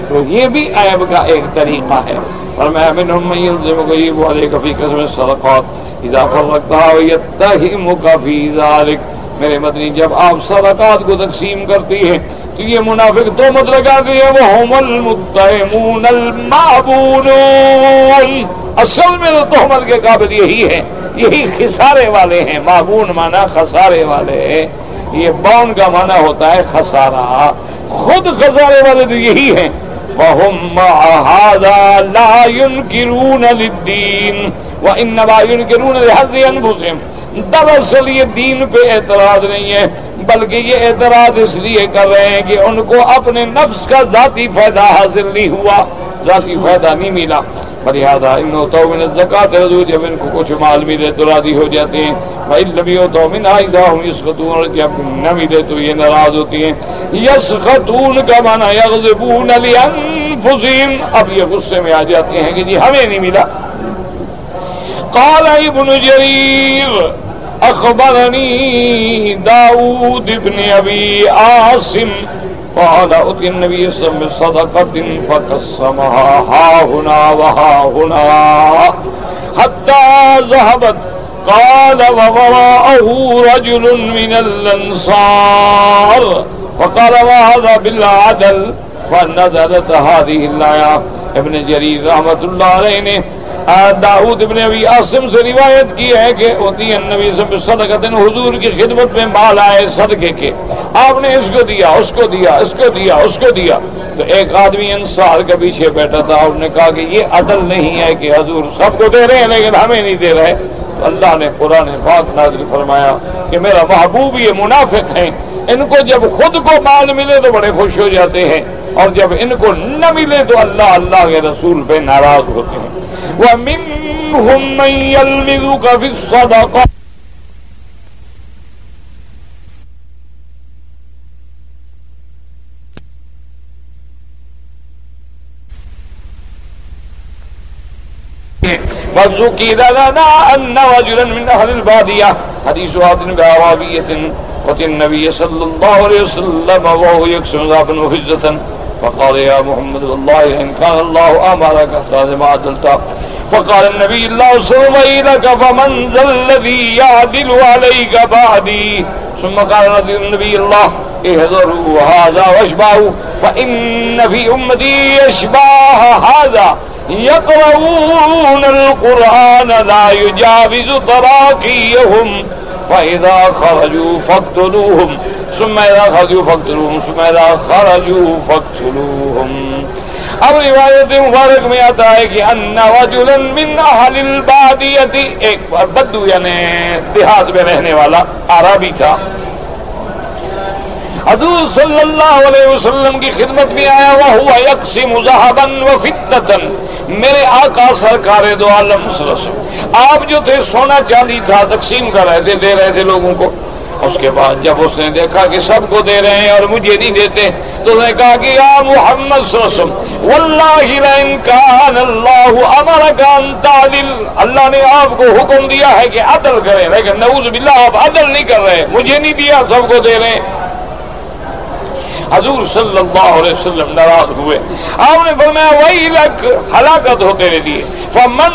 تو یہ بھی عیب کا ایک طریقہ ہے۔ اور میں منہم من یلزمک علیک فی قسم الصدقات اذا فرقتها ویتہمک فی ذلک، میرے مدنی جب آپ صدقات کو تقسیم کرتی ہیں تو یہ منافق تہمت لگاتے ہیں، وہ هم المتہمون المعبونون، اصل میں تو تہمت کے قابل یہی ہے، یہی خسارے والے ہیں، معبون مانا خسارے والے، یہ بون کا مانا ہوتا ہے خسارہ، خود خسارے والے تو یہی ہیں۔ وَهُمْ مَعَ هَذَا لَا يُنْكِرُونَ لِلدِّينِ وَإِنَّمَا يُنْكِرُونَ لِحَظِّ أَنفُسِهِمْ، دراصل یہ دین پہ اعتراض نہیں ہے بلکہ یہ اعتراض اس لیے کر رہے ہیں کہ ان کو اپنے نفس کا ذاتی فائدہ حاصل نہیں ہوا، ذاتی فائدہ نہیں ملا، فلہذا انہوں تو من الزکات حضور جب ان کو کچھ مال ملے تو راضی ہو جاتے ہیں، وَإِن لَّمْ يُؤْتَوْا مِنْهَا إِذَا هُمْ يَسْخَطُونَ، اور جب نہ ملے تو یہ ناراض ہوتی ہیں، یسخطون کا معنی یغضبون لأنفسهم، اب یہ غصے میں آ جاتے ہیں کہ جی ہمیں نہیں ملا۔ قال ابن جریر اخبرنی داؤد ابن ابی عاصم قال أتي النبي صلى الله عليه وسلم بصدقة فقسمها ها هنا وها هنا حتى ذهبت. قال ووراءه رجل من الأنصار فقال ما هذا بالعدل فنزلت هذه الآية. ابن جریر رحمت اللہ علیہ نے داؤد ابن ابی عاصم سے روایت کی ہے کہ ہوتی ہے نبی صلی اللہ علیہ وسلم صدقۃ، حضور کی خدمت میں مال آئے صدقے کے، آپ نے اس کو دیا، اس کو دیا، اس کو دیا، اس کو دیا. تو ایک آدمی انصار کے پیچھے بیٹھا تھا، اس نے کہا کہ یہ عدل نہیں ہے کہ حضور سب کو دے رہے ہیں لیکن ہمیں نہیں دے رہے. تو اللہ نے قرآن پاک نازل فرمایا کہ میرا محبوب یہ منافق ہیں، ان کو جب خود کو مال ملے تو بڑے خوش ہو جاتے ہیں، اور جب ان کو نہ ملے تو اللہ کے رسول پہ ناراض ہوتے ہیں. وَمِنْهُمْ مَنْ يَلْمِزُكَ فِي الصَّدَقَاتِ وَذُكِرَ لَنَا أَنَّ رَجُلًا مِنْ أَهْلِ الْبَادِيَةِ حديث عادٍ بِعَرَبِيَّةٍ وَأَتَى النَّبِيَّ صلى الله عليه وسلم وهو يقسم ذهبا وفضة فقال يا محمد والله إن كان الله أمرك فما عدلت. فقال النبي الله صلى لك فمن ذا الذي يعدل عليك بعدي. ثم قال النبي الله احذروا هذا واشبعوا فإن في أمتي يشبه هذا يقرؤون القرآن لا يجاوز تراقيهم فإذا خرجوا فاقتلوهم ثم إذا خرجوا فاقتلوهم ثم إذا خرجوا فاقتلوهم. اب روایت مبارک میں آتا ہے کہ ان رجلا من اہل البادیۃ، ایک بدو یعنی دیہات میں رہنے والا عربی تھا، حضور صلی اللہ علیہ وسلم کی خدمت میں آیا. وہو یقسم ذهبا وفضة، میرے آقا سرکار دو عالم صلی اللہ علیہ وسلم آپ جو تھے سونا چاندی تھا تقسیم کر رہے تھے، دے رہے تھے لوگوں کو. اس کے بعد جب اس نے دیکھا کہ سب کو دے رہے ہیں اور مجھے نہیں دیتے تو اس نے کہا کہ یا محمد صلی اللہ علیہ وسلم واللہ لئن کان اللہ امرک ان تعدل، اللہ نے آپ کو حکم دیا ہے کہ عدل کریں، لیکن نعوذ باللہ آپ عدل نہیں کر رہے، مجھے نہیں دیا سب کو دے رہے ہیں. حضور صلی اللہ علیہ وسلم ناراض ہوئے. آپ نے فرمایا ویلک، ہلاکت ہو تیرے لیے. فمن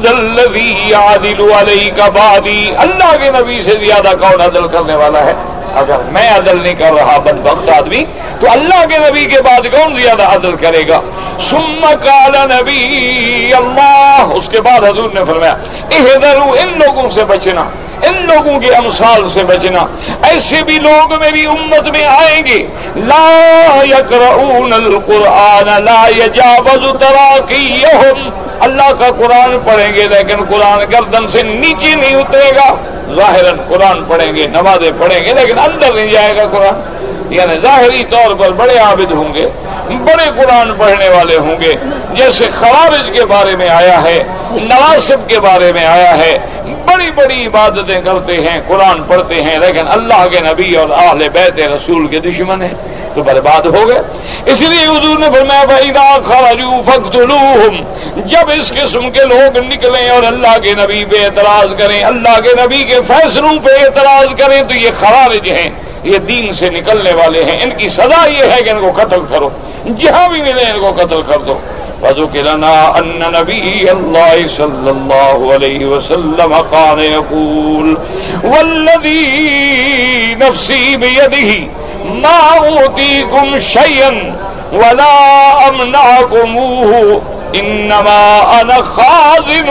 ذا الذی یعدل علیک بعدی، اللہ کے نبی سے زیادہ کون عدل کرنے والا ہے؟ اگر میں عدل نہیں کر رہا بدبخت آدمی تو اللہ کے نبی کے بعد کون زیادہ عدل کرے گا؟ ثم قال نبی اللہ، اس کے بعد حضور نے فرمایا احذروا، ان لوگوں سے بچنا، ان لوگوں کے امثال سے بچنا. ایسے بھی لوگ میری امت میں آئیں گے لا یقرؤون القرآن لا یجاوز تراقیہم، اللہ کا قرآن پڑھیں گے لیکن قرآن گردن سے نیچے نہیں اترے گا. ظاہراً قرآن پڑھیں گے، نمازیں پڑھیں گے لیکن اندر نہیں جائے گا قرآن. یعنی ظاہری طور پر بڑے عابد ہوں گے، بڑے قرآن پڑھنے والے ہوں گے، جیسے خوارج کے بارے میں آیا ہے، نواسب کے بارے میں آیا ہے، بڑی بڑی عبادتیں کرتے ہیں، قرآن پڑھتے ہیں، لیکن اللہ کے نبی اور اہل بیت رسول کے دشمن ہیں تو برباد ہو گئے. اس لیے حضور نے فرمایا فَإِذَا خَرَجُوا فَاقْتُلُوهُمْ، جب اس قسم کے لوگ نکلیں اور اللہ کے نبی پہ اعتراض کریں، اللہ کے نبی کے فیصلوں پہ اعتراض کریں تو یہ خوارج ہیں، یہ دین سے نکلنے والے ہیں. ان کی سزا یہ ہے کہ ان کو قتل کرو، جہاں بھی ملے ان کو قتل کر دو. وذكر لنا أن نبي الله صلى الله عليه وسلم كان يقول والذي نفسي بيده ما أوتيكم شيئا ولا أمنعكموه انما انا خازن.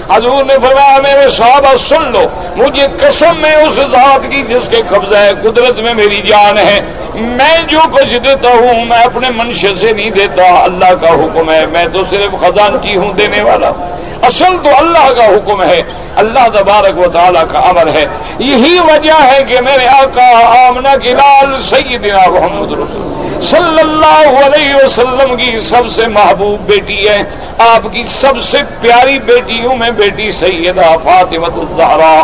حضور نے فرمایا میرے صحابہ سن لو، مجھے قسم ہے اس ذات کی جس کے قبضہ ہے قدرت میں میری جان ہے، میں جو کچھ دیتا ہوں میں اپنے منشے سے نہیں دیتا، اللہ کا حکم ہے، میں تو صرف خزانچی ہوں دینے والا. اصل تو اللہ کا حکم ہے، اللہ تبارک و تعالیٰ کا امر ہے. یہی وجہ ہے کہ میرے آقا آمنہ کی لال سیدنا محمد رسول صلی اللہ علیہ وسلم کی سب سے محبوب بیٹی ہے، آپ کی سب سے پیاری بیٹیوں میں بیٹی سیدہ فاطمہ الزہرا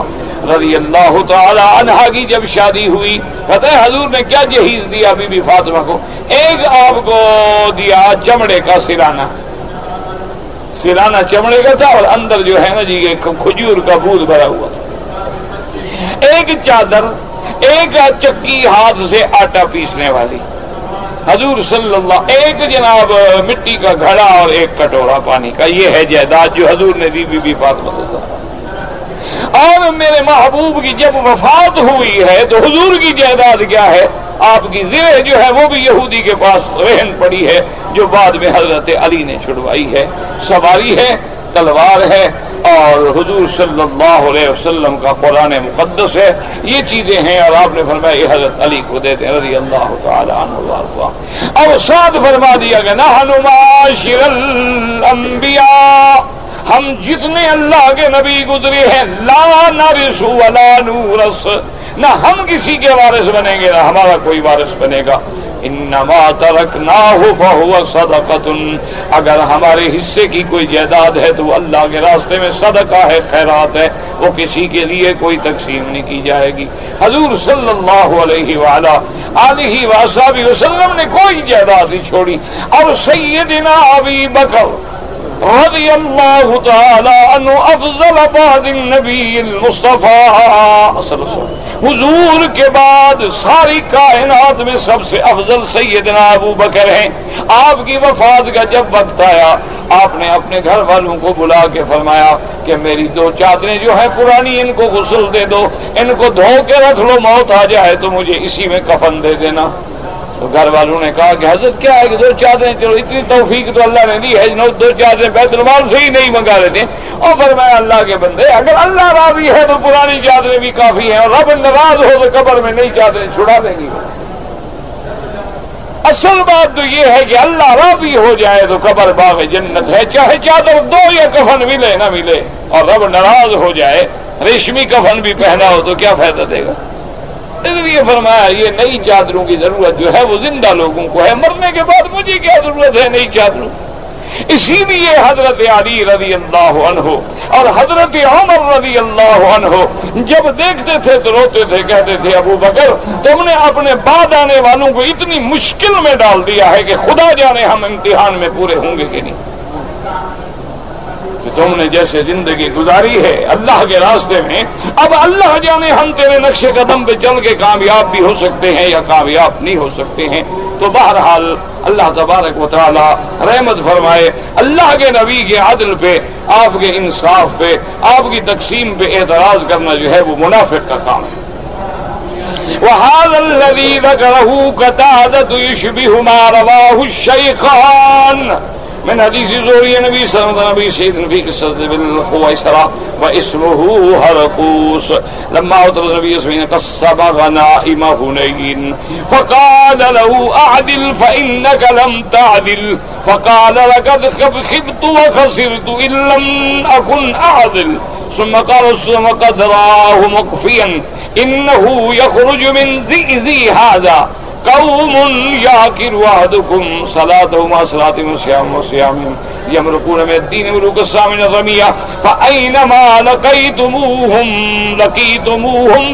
رضی اللہ تعالی عنہا کی جب شادی ہوئی، پتہ ہے حضور نے کیا جہیز دیا بی بی فاطمہ کو؟ ایک آپ کو دیا چمڑے کا سرانہ چمڑے کا تھا اور اندر جو ہے نا جی کھجور کا پھول بھرا ہوا تھا، ایک چادر، ایک چکی ہاتھ سے آٹا پیسنے والی، حضور صلی اللہ ایک جناب مٹی کا گھڑا اور ایک کٹورا پانی کا، یہ ہے جائیداد جو حضور نے دی بی بی فاطمہ الزہرا۔ اور میرے محبوب کی جب وفات ہوئی ہے تو حضور کی جائیداد کیا ہے؟ آپ کی زرہ جو ہے وہ بھی یہودی کے پاس رہن پڑی ہے، جو بعد میں حضرت علی نے چھڑوائی ہے، سواری ہے، تلوار ہے، اور حضور صلی اللہ علیہ وسلم کا قرآن مقدس ہے، یہ چیزیں ہیں۔ اور آپ نے فرمایا یہ حضرت علی کو دیتے ہیں رضی اللہ تعالی عنہ وارضاہ۔ اور ساتھ فرما دیا کہ نحن معاشر الانبیاء، ہم جتنے اللہ کے نبی گزرے ہیں، لا نرث ولا نورث، نہ ہم کسی کے وارث بنیں گے نہ ہمارا کوئی وارث بنے گا۔ انما ترکناہ فہو صدقۃ، اگر ہمارے حصے کی کوئی جائیداد ہے تو وہ اللہ کے راستے میں صدقہ ہے، خیرات ہے، وہ کسی کے لیے کوئی تقسیم نہیں کی جائے گی۔ حضور صلی اللہ علیہ وآلہ آلہ وصحبہ وسلم نے کوئی جائیداد نہیں چھوڑی۔ اور سیدنا ابی بکر رضی اللہ تعالی عنہ افضل بعد النبی المصطفیٰ صلی اللہ علیہ وسلم، حضور کے بعد ساری کائنات میں سب سے افضل سیدنا ابو بکر ہیں۔ آپ کی وفات کا جب وقت آیا، آپ نے اپنے گھر والوں کو بلا کے فرمایا کہ میری دو چادریں جو ہیں پرانی، ان کو غسل دے دو، ان کو دھو کے رکھ لو، موت آ جائے تو مجھے اسی میں کفن دے دینا۔ تو گھر والوں نے کہا کہ حضرت کیا ہے کہ دو چادریں، چلو اتنی توفیق تو اللہ نے دی ہے، دو چادریں بیت المال سے ہی نہیں منگا لیتے۔ اور فرمایا اللہ کے بندے، اگر اللہ راضی ہے تو پرانی چادریں بھی کافی ہیں، اور رب ناراض ہو تو قبر میں نئی چادریں چھڑا دیں گی۔ اصل بات تو یہ ہے کہ اللہ راضی ہو جائے تو قبر باغ جنت ہے، چاہے چادر دو یا کفن ملے نہ ملے، اور رب ناراض ہو جائے، ریشمی کفن بھی پہنا ہو تو کیا فائدہ دے گا؟ اس لیے فرمایا یہ نئی چادروں کی ضرورت جو ہے وہ زندہ لوگوں کو ہے، مرنے کے بعد مجھے کیا ضرورت ہے نئی چادروں؟ اسی لیے حضرت علی رضی اللہ عنہ اور حضرت عمر رضی اللہ عنہ جب دیکھتے تھے تو روتے تھے، کہتے تھے ابو بکر تم نے اپنے بعد آنے والوں کو اتنی مشکل میں ڈال دیا ہے کہ خدا جانے ہم امتحان میں پورے ہوں گے کہ نہیں۔ کہ تم نے جیسے زندگی گزاری ہے اللہ کے راستے میں، اب اللہ جانے ہم تیرے نقش قدم پہ چل کے کامیاب بھی ہو سکتے ہیں یا کامیاب نہیں ہو سکتے ہیں۔ تو بہرحال اللہ تبارک و تعالی رحمت فرمائے، اللہ کے نبی کے عدل پہ، آپ کے انصاف پہ، آپ کی تقسیم پہ اعتراض کرنا جو ہے وہ منافق کا کام ہے۔ وَهَذَا الَّذِي ذَكَرَهُ قَتَادَةُ يُشْبِهُ مَا رَوَاهُ الشَّيْخَانِ من حدیث زوری نبی صلی اللہ علیہ وسلم نبی سیدنا فی قصۃ بالخویصرہ واسمه ہرقوس لما اتر نبی اسمین قصب غنائم حنین فقال له اعدل فانك لم تعدل فقال لقد خبت وخسرت ان لم اكن اعدل ثم قال قد راه مقفيا انه يخرج من ذئذي هذا قوم يعكر وحدكم صلاته مع صلاتهم وصيامهم وصيامهم يمرقون من الدين ملوك السامن الرمية فأينما لقيتموهم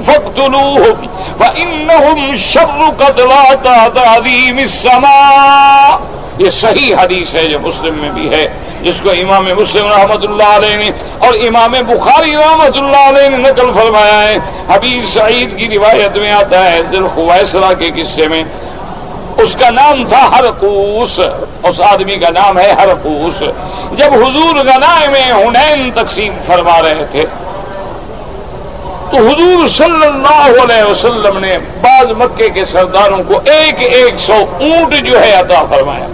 فاقتلوهم فإنهم شر قتلى تعظيم السماء۔ یہ صحیح حدیث ہے جو مسلم میں بھی ہے، جس کو امام مسلم رحمۃ اللہ علیہ نے اور امام بخاری رحمۃ اللہ علیہ نے نقل فرمایا ہے۔ حبیب سعید کی روایت میں آتا ہے ذی الخویصرہ کے قصے میں، اس کا نام تھا ہرقوس، اس آدمی کا نام ہے ہرقوس۔ جب حضور غنائم حنین تقسیم فرما رہے تھے تو حضور صلی اللہ علیہ وسلم نے بعض مکے کے سرداروں کو 100 اونٹ جو ہے عطا فرمایا۔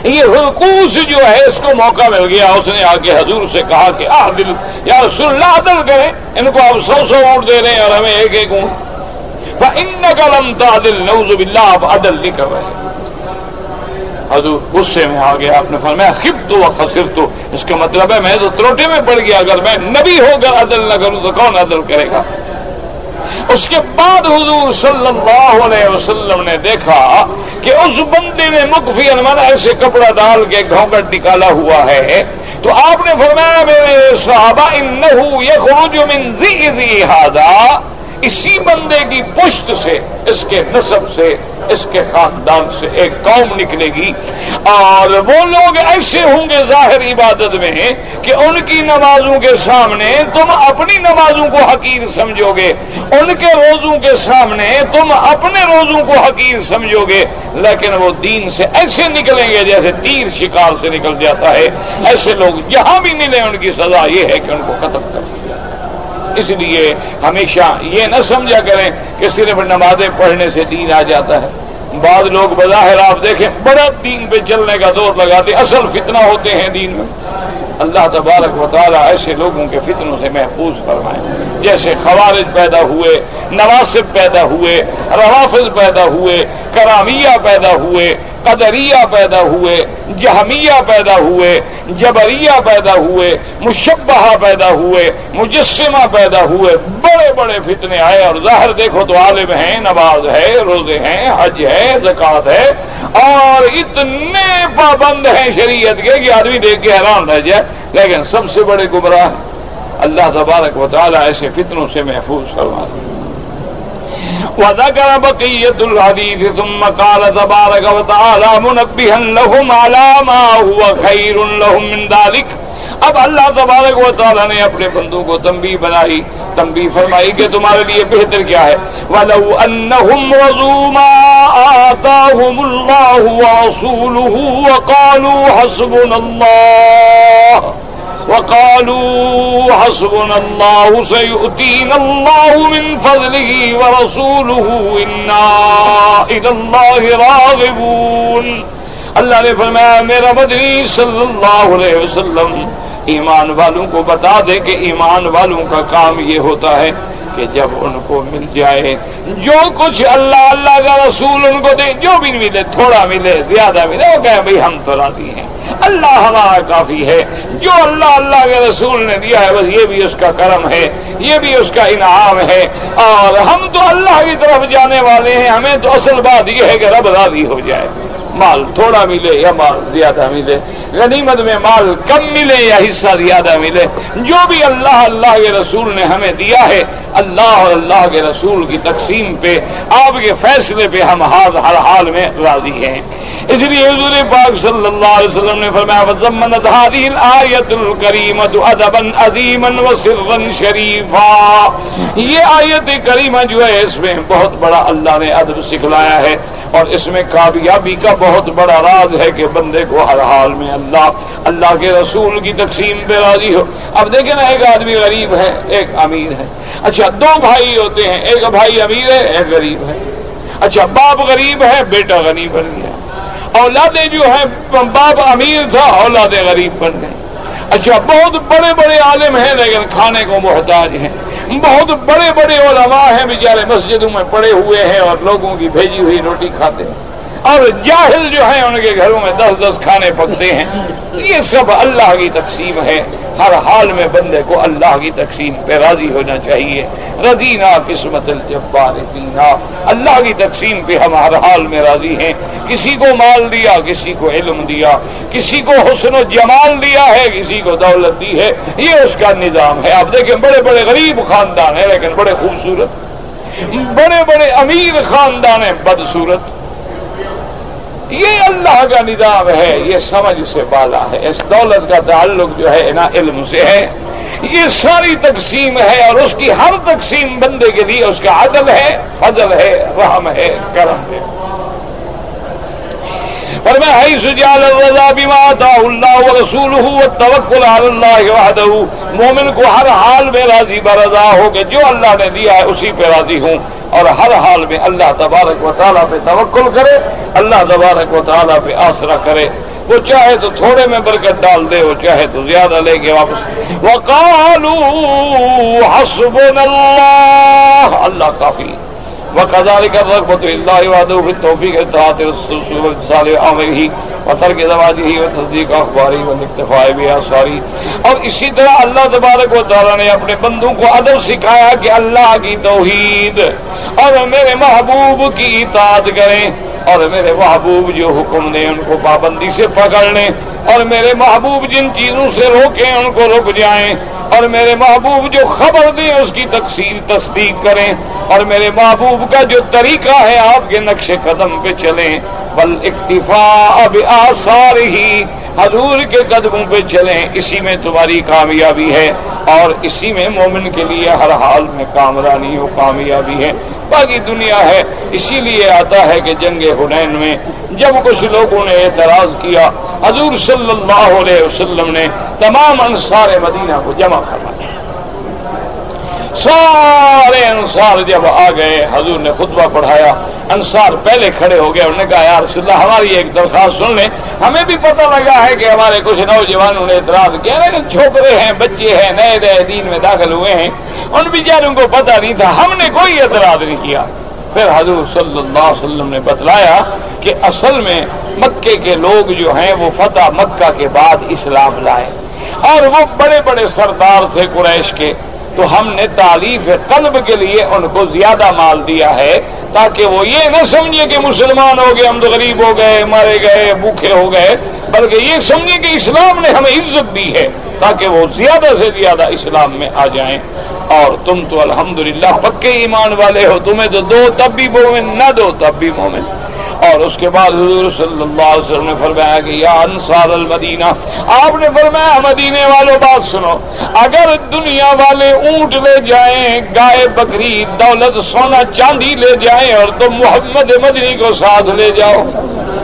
یہ ہرقوس جو ہے اس کو موقع مل گیا، اس نے آ کے حضور سے کہا کہ عادل یا رسول اللہ عدل کریں، ان کو آپ 100 اونٹ دے رہے ہیں اور ہمیں 1 اونٹ۔ فإنك لم تعدل، نعوذ باللہ آپ عدل نہیں کر رہے۔ حضور غصے میں آ گیا، آپ نے فرمایا خبت و خسرت، اس کا مطلب ہے میں تو تروٹے میں پڑ گیا، اگر میں نبی ہو کر عدل نہ کروں تو کون عدل کرے گا؟ اس کے بعد حضور صلی اللہ علیہ وسلم نے دیکھا کہ اس بندے نے مکفی انمانا ایسے کپڑا ڈال کے گھونگٹ نکالا ہوا ہے، تو آپ نے فرمایا میرے صحابہ انہو یخرج من ذئذی ھذا، اسی بندے کی پشت سے، اس کے نسب سے، اس کے خاندان سے ایک قوم نکلے گی، اور وہ لوگ ایسے ہوں گے ظاہر عبادت میں کہ ان کی نمازوں کے سامنے تم اپنی نمازوں کو حقیر سمجھو گے، ان کے روزوں کے سامنے تم اپنے روزوں کو حقیر سمجھو گے، لیکن وہ دین سے ایسے نکلیں گے جیسے تیر شکار سے نکل جاتا ہے۔ ایسے لوگ جہاں بھی ملے ان کی سزا یہ ہے کہ ان کو ختم کر دیا۔ اس لیے ہمیشہ یہ نہ سمجھا کریں کہ صرف نمازیں پڑھنے سے دین آ جاتا ہے۔ بعض لوگ بظاہر آپ دیکھیں بڑا دین پہ چلنے کا دور لگاتے، اصل فتنہ ہوتے ہیں دین میں۔ اللہ تبارک و تعالیٰ ایسے لوگوں کے فتنوں سے محفوظ فرمائے۔ جیسے خوارج پیدا ہوئے، نواسب پیدا ہوئے، روافض پیدا ہوئے، کرامیہ پیدا ہوئے، قدریہ پیدا ہوئے، جہمیہ پیدا ہوئے، جبریہ پیدا ہوئے، مشبہہ پیدا ہوئے، مجسمہ پیدا ہوئے، بڑے بڑے فتنے آئے۔ اور ظاہر دیکھو تو عالم ہیں، نماز ہے، روزے ہیں، حج ہے، زکوٰۃ ہے، اور اتنے پابند ہیں شریعت کے کہ آدمی دیکھ کے حیران رہ جائے، لیکن سب سے بڑے گمراہ ہیں۔ اللہ تبارک و تعالیٰ ایسے فتنوں سے محفوظ فرما دے۔ وذكر بقية الحديث ثم قال تبارك وتعالى منبها لهم على ما هو خير لهم من ذلك۔ اب اللہ تبارک و تعالیٰ نے اپنے بندوں کو تنبیہ فرمائی کہ تمہارے لیے بہتر کیا ہے۔ وَلَوْ أَنَّهُمْ رَضُوا مَا آتَاهُمُ اللَّهُ وَرَسُولُهُ وقالوا حسبنا الله سيؤتينا الله من فضله ورسوله إنا إلى الله راغبون۔ اللہ نے فرمایا میرا مدنی صلی اللہ علیہ وسلم ایمان والوں کو بتا دے کہ ایمان والوں کا کام یہ ہوتا ہے کہ جب ان کو مل جائے جو کچھ اللہ کا رسول ان کو دے، جو بھی ملے، تھوڑا ملے، زیادہ ملے، وہ کہے بھئی ہم تو راضی ہیں، اللہ ہمارا کافی ہے، جو اللہ کے رسول نے دیا ہے بس یہ بھی اس کا کرم ہے، یہ بھی اس کا انعام ہے، اور ہم تو اللہ کی طرف جانے والے ہیں، ہمیں تو اصل بات یہ ہے کہ رب راضی ہو جائے، مال تھوڑا ملے یا مال زیادہ ملے، غنیمت میں مال کم ملے یا حصہ زیادہ ملے، جو بھی اللہ کے رسول نے ہمیں دیا ہے، اللہ اور اللہ کے رسول کی تقسیم پہ، آپ کے فیصلے پہ ہم ہر حال میں راضی ہیں۔ اس لیے حضور پاک صلی اللہ علیہ وسلم نے فرمایا وَضَمَّنَتْ هَذِهِ الْآيَةُ الْكَرِيمَةُ أَدَبًا عَظِيمًا وَسِرًّا شَرِيفًا۔ یہ آیت کریمہ جو ہے اس میں بہت بڑا اللہ نے ادب سکھلایا ہے، اور اس میں کامیابی کا بہت بڑا راز ہے کہ بندے کو ہر حال میں اللہ کے رسول کی تقسیم پہ راضی ہو۔ اب دیکھیں نا، ایک آدمی غریب ہے، ایک امیر ہے، اچھا دو بھائی ہوتے ہیں، ایک بھائی امیر ہے، ایک غریب ہے، اچھا باپ غریب ہے، بیٹا غنی بن گیا، اولادیں جو ہیں باپ امیر تھا، اولادیں غریب بن گئے، اچھا بہت بڑے بڑے عالم ہیں لیکن کھانے کو محتاج ہیں، بہت بڑے بڑے علماء ہیں بیچارے مسجدوں میں پڑے ہوئے ہیں اور لوگوں کی بھیجی ہوئی روٹی کھاتے ہیں، اور جاہل جو ہیں ان کے گھروں میں 10 کھانے پکتے ہیں۔ یہ سب اللہ کی تقسیم ہے، ہر حال میں بندے کو اللہ کی تقسیم پہ راضی ہونا چاہیے۔ رضینا قسمت الجبار فینا، اللہ کی تقسیم پہ ہم ہر حال میں راضی ہیں۔ کسی کو مال دیا، کسی کو علم دیا، کسی کو حسن و جمال دیا ہے، کسی کو دولت دی ہے، یہ اس کا نظام ہے۔ آپ دیکھیں بڑے بڑے غریب خاندان ہیں لیکن بڑے خوبصورت، بڑے بڑے امیر خاندان ہیں بدصورت۔ یہ اللہ کا نظام ہے، یہ سمجھ سے بالا ہے، اس دولت کا تعلق جو ہے نا علم سے ہے۔ یہ ساری تقسیم ہے اور اس کی ہر تقسیم بندے کے لیے اس کا عدل ہے، فضل ہے، رحم ہے، کرم ہے۔ فرمایا حیث جعل الرضا بما آتاه اللہ ورسولہ والتوکل علی اللہ وحدہ، مومن کو ہر حال میں راضی برضا ہو کہ جو اللہ نے دیا ہے اسی پہ راضی ہوں، اور ہر حال میں اللہ تبارک و تعالیٰ پہ توکل کرے، اللہ تبارک و تعالیٰ پہ آسرا کرے۔ وہ چاہے تو تھوڑے میں برکت ڈال دے، وہ چاہے تو زیادہ لے کے واپس۔ وَقَالُوا حَسْبُنَا اللَّهُ، اللہ کافی۔ وَكَذَلِكَ الرَّغْبَةُ إِلَّا وَحْدَهُ فِي التَّوْفِيقِ وَإِطَاعَةِ الرَّسُولِ وَامْتِثَالِ أَوَامِرِهِ وَتَرْكِ زَوَاجِهِ وَتَصْدِيقِ أَخْبَارِهِ وَالِاكْتِفَاءِ بِآثَارِهِ۔ اور اسی طرح اللہ تبارک و تعالیٰ نے اپنے بندوں کو ادب سکھایا کہ اللہ کی توحید اور میرے محبوب کی اطاعت کریں، اور میرے محبوب جو حکم دیں ان کو پابندی سے پکڑ لیں، اور میرے محبوب جن چیزوں سے روکیں ان کو رک جائیں، اور میرے محبوب جو خبر دیں اس کی تصدیق کریں، اور میرے محبوب کا جو طریقہ ہے آپ کے نقش قدم پہ چلیں، بل اکتفاء بآثارہ، حضور کے قدموں پہ چلیں، اسی میں تمہاری کامیابی ہے، اور اسی میں مومن کے لیے ہر حال میں کامرانی و کامیابی ہے، باقی دنیا ہے۔ اسی لیے آتا ہے کہ جنگ حنین میں جب کچھ لوگوں نے اعتراض کیا، حضور صلی اللہ علیہ وسلم نے تمام انصار مدینہ کو جمع کروایا، سارے انصار جب آ گئے حضور نے خطبہ پڑھایا، انصار پہلے کھڑے ہو گئے، انہوں نے کہا یا رسول اللہ ہماری ایک درخواست سن لیں، ہمیں بھی پتہ لگا ہے کہ ہمارے کچھ نوجوانوں نے اعتراض کیا، لیکن چھوکرے ہیں، بچے ہیں، نئے نئے دین میں داخل ہوئے ہیں، ان بیچاروں کو پتہ نہیں تھا، ہم نے کوئی اعتراض نہیں کیا۔ پھر حضور صلی اللہ علیہ وسلم نے بتلایا کہ اصل میں مکے کے لوگ جو ہیں وہ فتح مکہ کے بعد اسلام لائے، اور وہ بڑے بڑے سردار تھے قریش کے، تو ہم نے تالیف قلب کے لیے ان کو زیادہ مال دیا ہے تاکہ وہ یہ نہ سمجھے کہ مسلمان ہو گئے ہم تو غریب ہو گئے، مارے گئے، بھوکے ہو گئے، بلکہ یہ سمجھے کہ اسلام نے ہمیں عزت دی ہے تاکہ وہ زیادہ سے زیادہ اسلام میں آ جائیں۔ اور تم تو الحمدللہ پکے ایمان والے ہو، تمہیں تو دو تب بھی مومن، نہ دو تب بھی مومن۔ اور اس کے بعد حضور صلی اللہ علیہ وسلم نے فرمایا کہ یا انصار المدینہ، آپ نے فرمایا مدینے والوں بات سنو، اگر دنیا والے اونٹ لے جائیں، گائے بکری، دولت سونا چاندی لے جائیں، اور تم محمد مدنی کو ساتھ لے جاؤ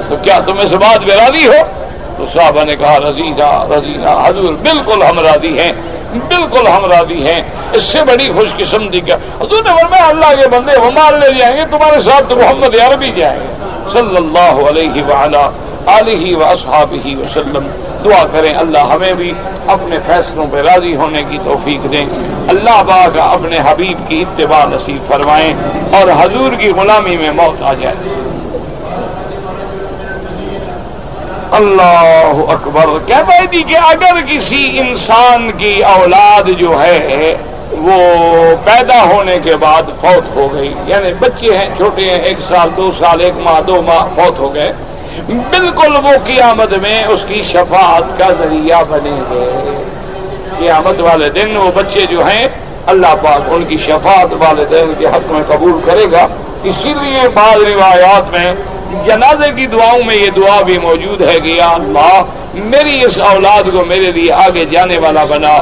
تو کیا تم اس بات پہ راضی ہو؟ تو صحابہ نے کہا رضینا رضینا، حضور بالکل ہم راضی ہیں، بالکل ہم راضی ہیں، اس سے بڑی خوش قسمتی کیا؟ حضور نے فرمایا اللہ کے بندے وہ مال لے جائیں گے، تمہارے ساتھ تو محمد عربی جائیں گے صلی اللہ علیہ وعلا آلہ واصحابہ وسلم۔ دعا کریں اللہ ہمیں بھی اپنے فیصلوں پہ راضی ہونے کی توفیق دیں، اللہ پاک اپنے حبیب کی اتباع نصیب فرمائیں، اور حضور کی غلامی میں موت آ جائے۔ اللہ اکبر۔ کہتا ہے کہ اگر کسی انسان کی اولاد جو ہے وہ پیدا ہونے کے بعد فوت ہو گئی، یعنی بچے ہیں چھوٹے ہیں، 1 سال 2 سال 1 ماہ 2 ماہ فوت ہو گئے، بالکل وہ قیامت میں اس کی شفاعت کا ذریعہ بنے گے۔ قیامت والے دن وہ بچے جو ہیں اللہ پاک ان کی شفاعت والدین کے حق میں قبول کرے گا۔ اسی لیے بعض روایات میں جنازے کی دعاؤں میں یہ دعا بھی موجود ہے کہ یا اللہ میری اس اولاد کو میرے لیے آگے جانے والا بنا،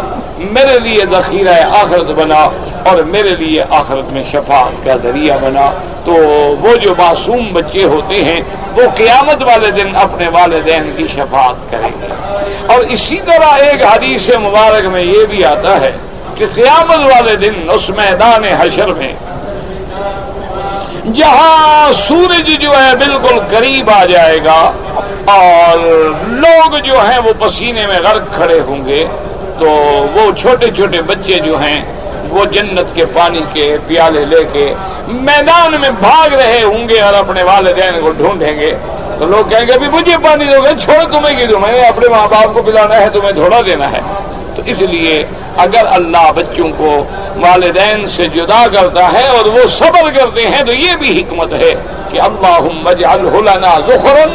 میرے لیے ذخیرہ آخرت بنا، اور میرے لیے آخرت میں شفاعت کا ذریعہ بنا۔ تو وہ جو معصوم بچے ہوتے ہیں وہ قیامت والے دن اپنے والدین کی شفاعت کریں گے۔ اور اسی طرح ایک حدیث مبارک میں یہ بھی آتا ہے کہ قیامت والے دن اس میدان حشر میں جہاں سورج جو ہے بالکل قریب آ جائے گا اور لوگ جو ہیں وہ پسینے میں غرق کھڑے ہوں گے، تو وہ چھوٹے چھوٹے بچے جو ہیں وہ جنت کے پانی کے پیالے لے کے میدان میں بھاگ رہے ہوں گے اور اپنے والدین کو ڈھونڈیں گے، تو لوگ کہیں گے ابھی مجھے پانی دو گے، چھوڑ تمہیں کی دوں، میں نے اپنے ماں باپ کو پلانا ہے، تمہیں تھوڑا دینا ہے۔ تو اس لیے اگر اللہ بچوں کو والدین سے جدا کرتا ہے اور وہ صبر کرتے ہیں تو یہ بھی حکمت ہے کہ اللہم اجعلہ لنا ذخرا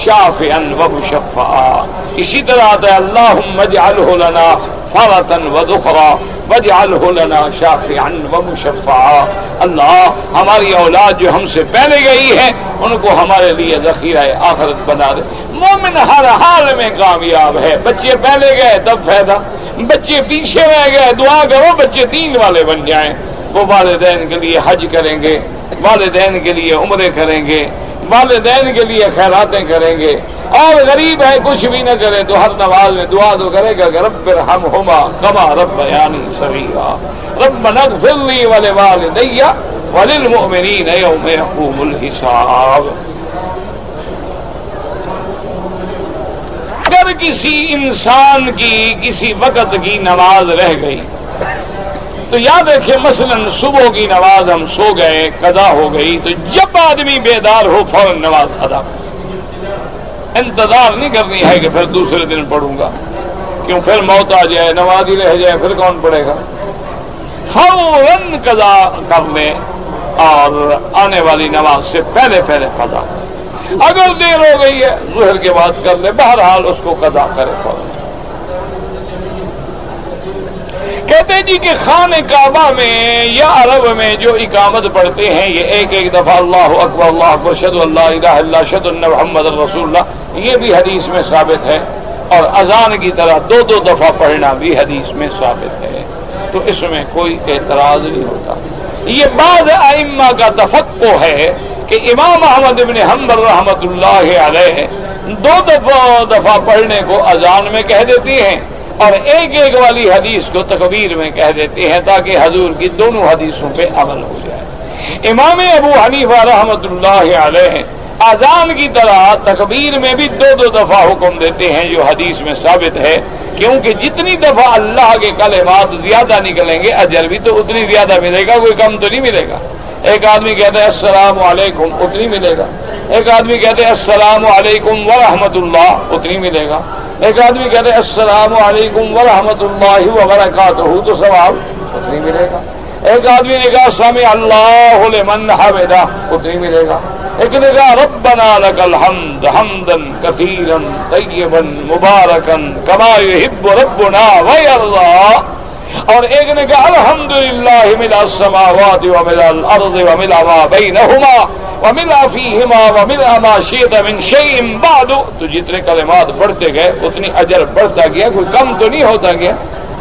شافعا ومشفعا۔ اسی طرح آتا ہے اللہم اجعلہ لنا فرطا وذخرا واجعلہ لنا شافعا ومشفعا۔ اللہ ہماری اولاد جو ہم سے پہلے گئی ہے ان کو ہمارے لیے ذخیرہ آخرت بنا دے۔ مومن ہر حال میں کامیاب ہے، بچے پہلے گئے تب فائدہ، بچے پیچھے رہ گئے دعا کرو بچے دین والے بن جائیں، وہ والدین کے لیے حج کریں گے، والدین کے لیے عمرے کریں گے، والدین کے لیے خیراتیں کریں گے، اور غریب ہے کچھ بھی نہ کرے تو ہر نماز میں دعا تو کرے گا کہ رب ارحمہما کما ربیانی صغیرا ربنا اغفر لی ولوالدی وللمؤمنین یوم یقوم الحساب۔ اگر کسی انسان کی کسی وقت کی نماز رہ گئی تو یاد رکھیں مثلا صبح کی نماز ہم سو گئے قضا ہو گئی، تو جب آدمی بیدار ہو فوراً نماز ادا کرے، انتظار نہیں کرنی ہے کہ پھر دوسرے دن پڑھوں گا، کیوں پھر موت آ جائے نماز ہی رہ جائے پھر کون پڑھے گا، فوراً قضا کر لیں اور آنے والی نماز سے پہلے قضا۔ اگر دیر ہو گئی ہے ظہر کے بعد کر لے، بہرحال اس کو قضا کرے فوراً۔ کہتے جی کہ خانہ کعبہ میں یا عرب میں جو اقامت پڑھتے ہیں یہ ایک ایک دفعہ اللہ اکبر اللہ اکبر اشہد ان لا الہ الا اللہ اشہد ان محمد رسول اللہ، یہ بھی حدیث میں ثابت ہے، اور اذان کی طرح دو دو دفعہ پڑھنا بھی حدیث میں ثابت ہے، تو اس میں کوئی اعتراض نہیں ہوتا۔ یہ بعض ائمہ کا تفقہ ہے کہ امام احمد بن حنبل رحمۃ اللہ علیہ دو دفعہ پڑھنے کو اذان میں کہہ دیتی ہیں اور ایک ایک والی حدیث کو تکبیر میں کہہ دیتے ہیں تاکہ حضور کی دونوں حدیثوں پہ عمل ہو جائے۔ امام ابو حنیفہ رحمۃ اللہ علیہ اذان کی طرح تکبیر میں بھی دو دو دفعہ حکم دیتے ہیں جو حدیث میں ثابت ہے، کیونکہ جتنی دفعہ اللہ کے کلمات زیادہ نکلیں گے اجر بھی تو اتنی زیادہ ملے گا، کوئی کم تو نہیں ملے گا۔ ایک آدمی کہتا ہے السلام علیکم اتنی ملے گا، ایک آدمی کہتے ہیں السلام علیکم ورحمۃ اللہ اتنی ملے گا، ایک آدمی کہتے ہیں السلام علیکم ورحمۃ اللہ وبرکاتہ تو ثواب اتنی ملے گا، ایک آدمی نے کہا سمع اللہ لمن حمدہ اتنی ملے گا، ایک نے کہا ربنا لک الحمد حمدا کثیرا طیبا مبارکا کما یحب ربنا ویرضی، اور ایک نے کہا الحمدللہ ملء السماوات وملء الارض وملء ما بینہما وملء فیہما وملء ما شئت من شیء بعد، تو جتنے کلمات بڑھتے گئے اتنی اجر بڑھتا گیا، کوئی کم تو نہیں ہوتا گیا۔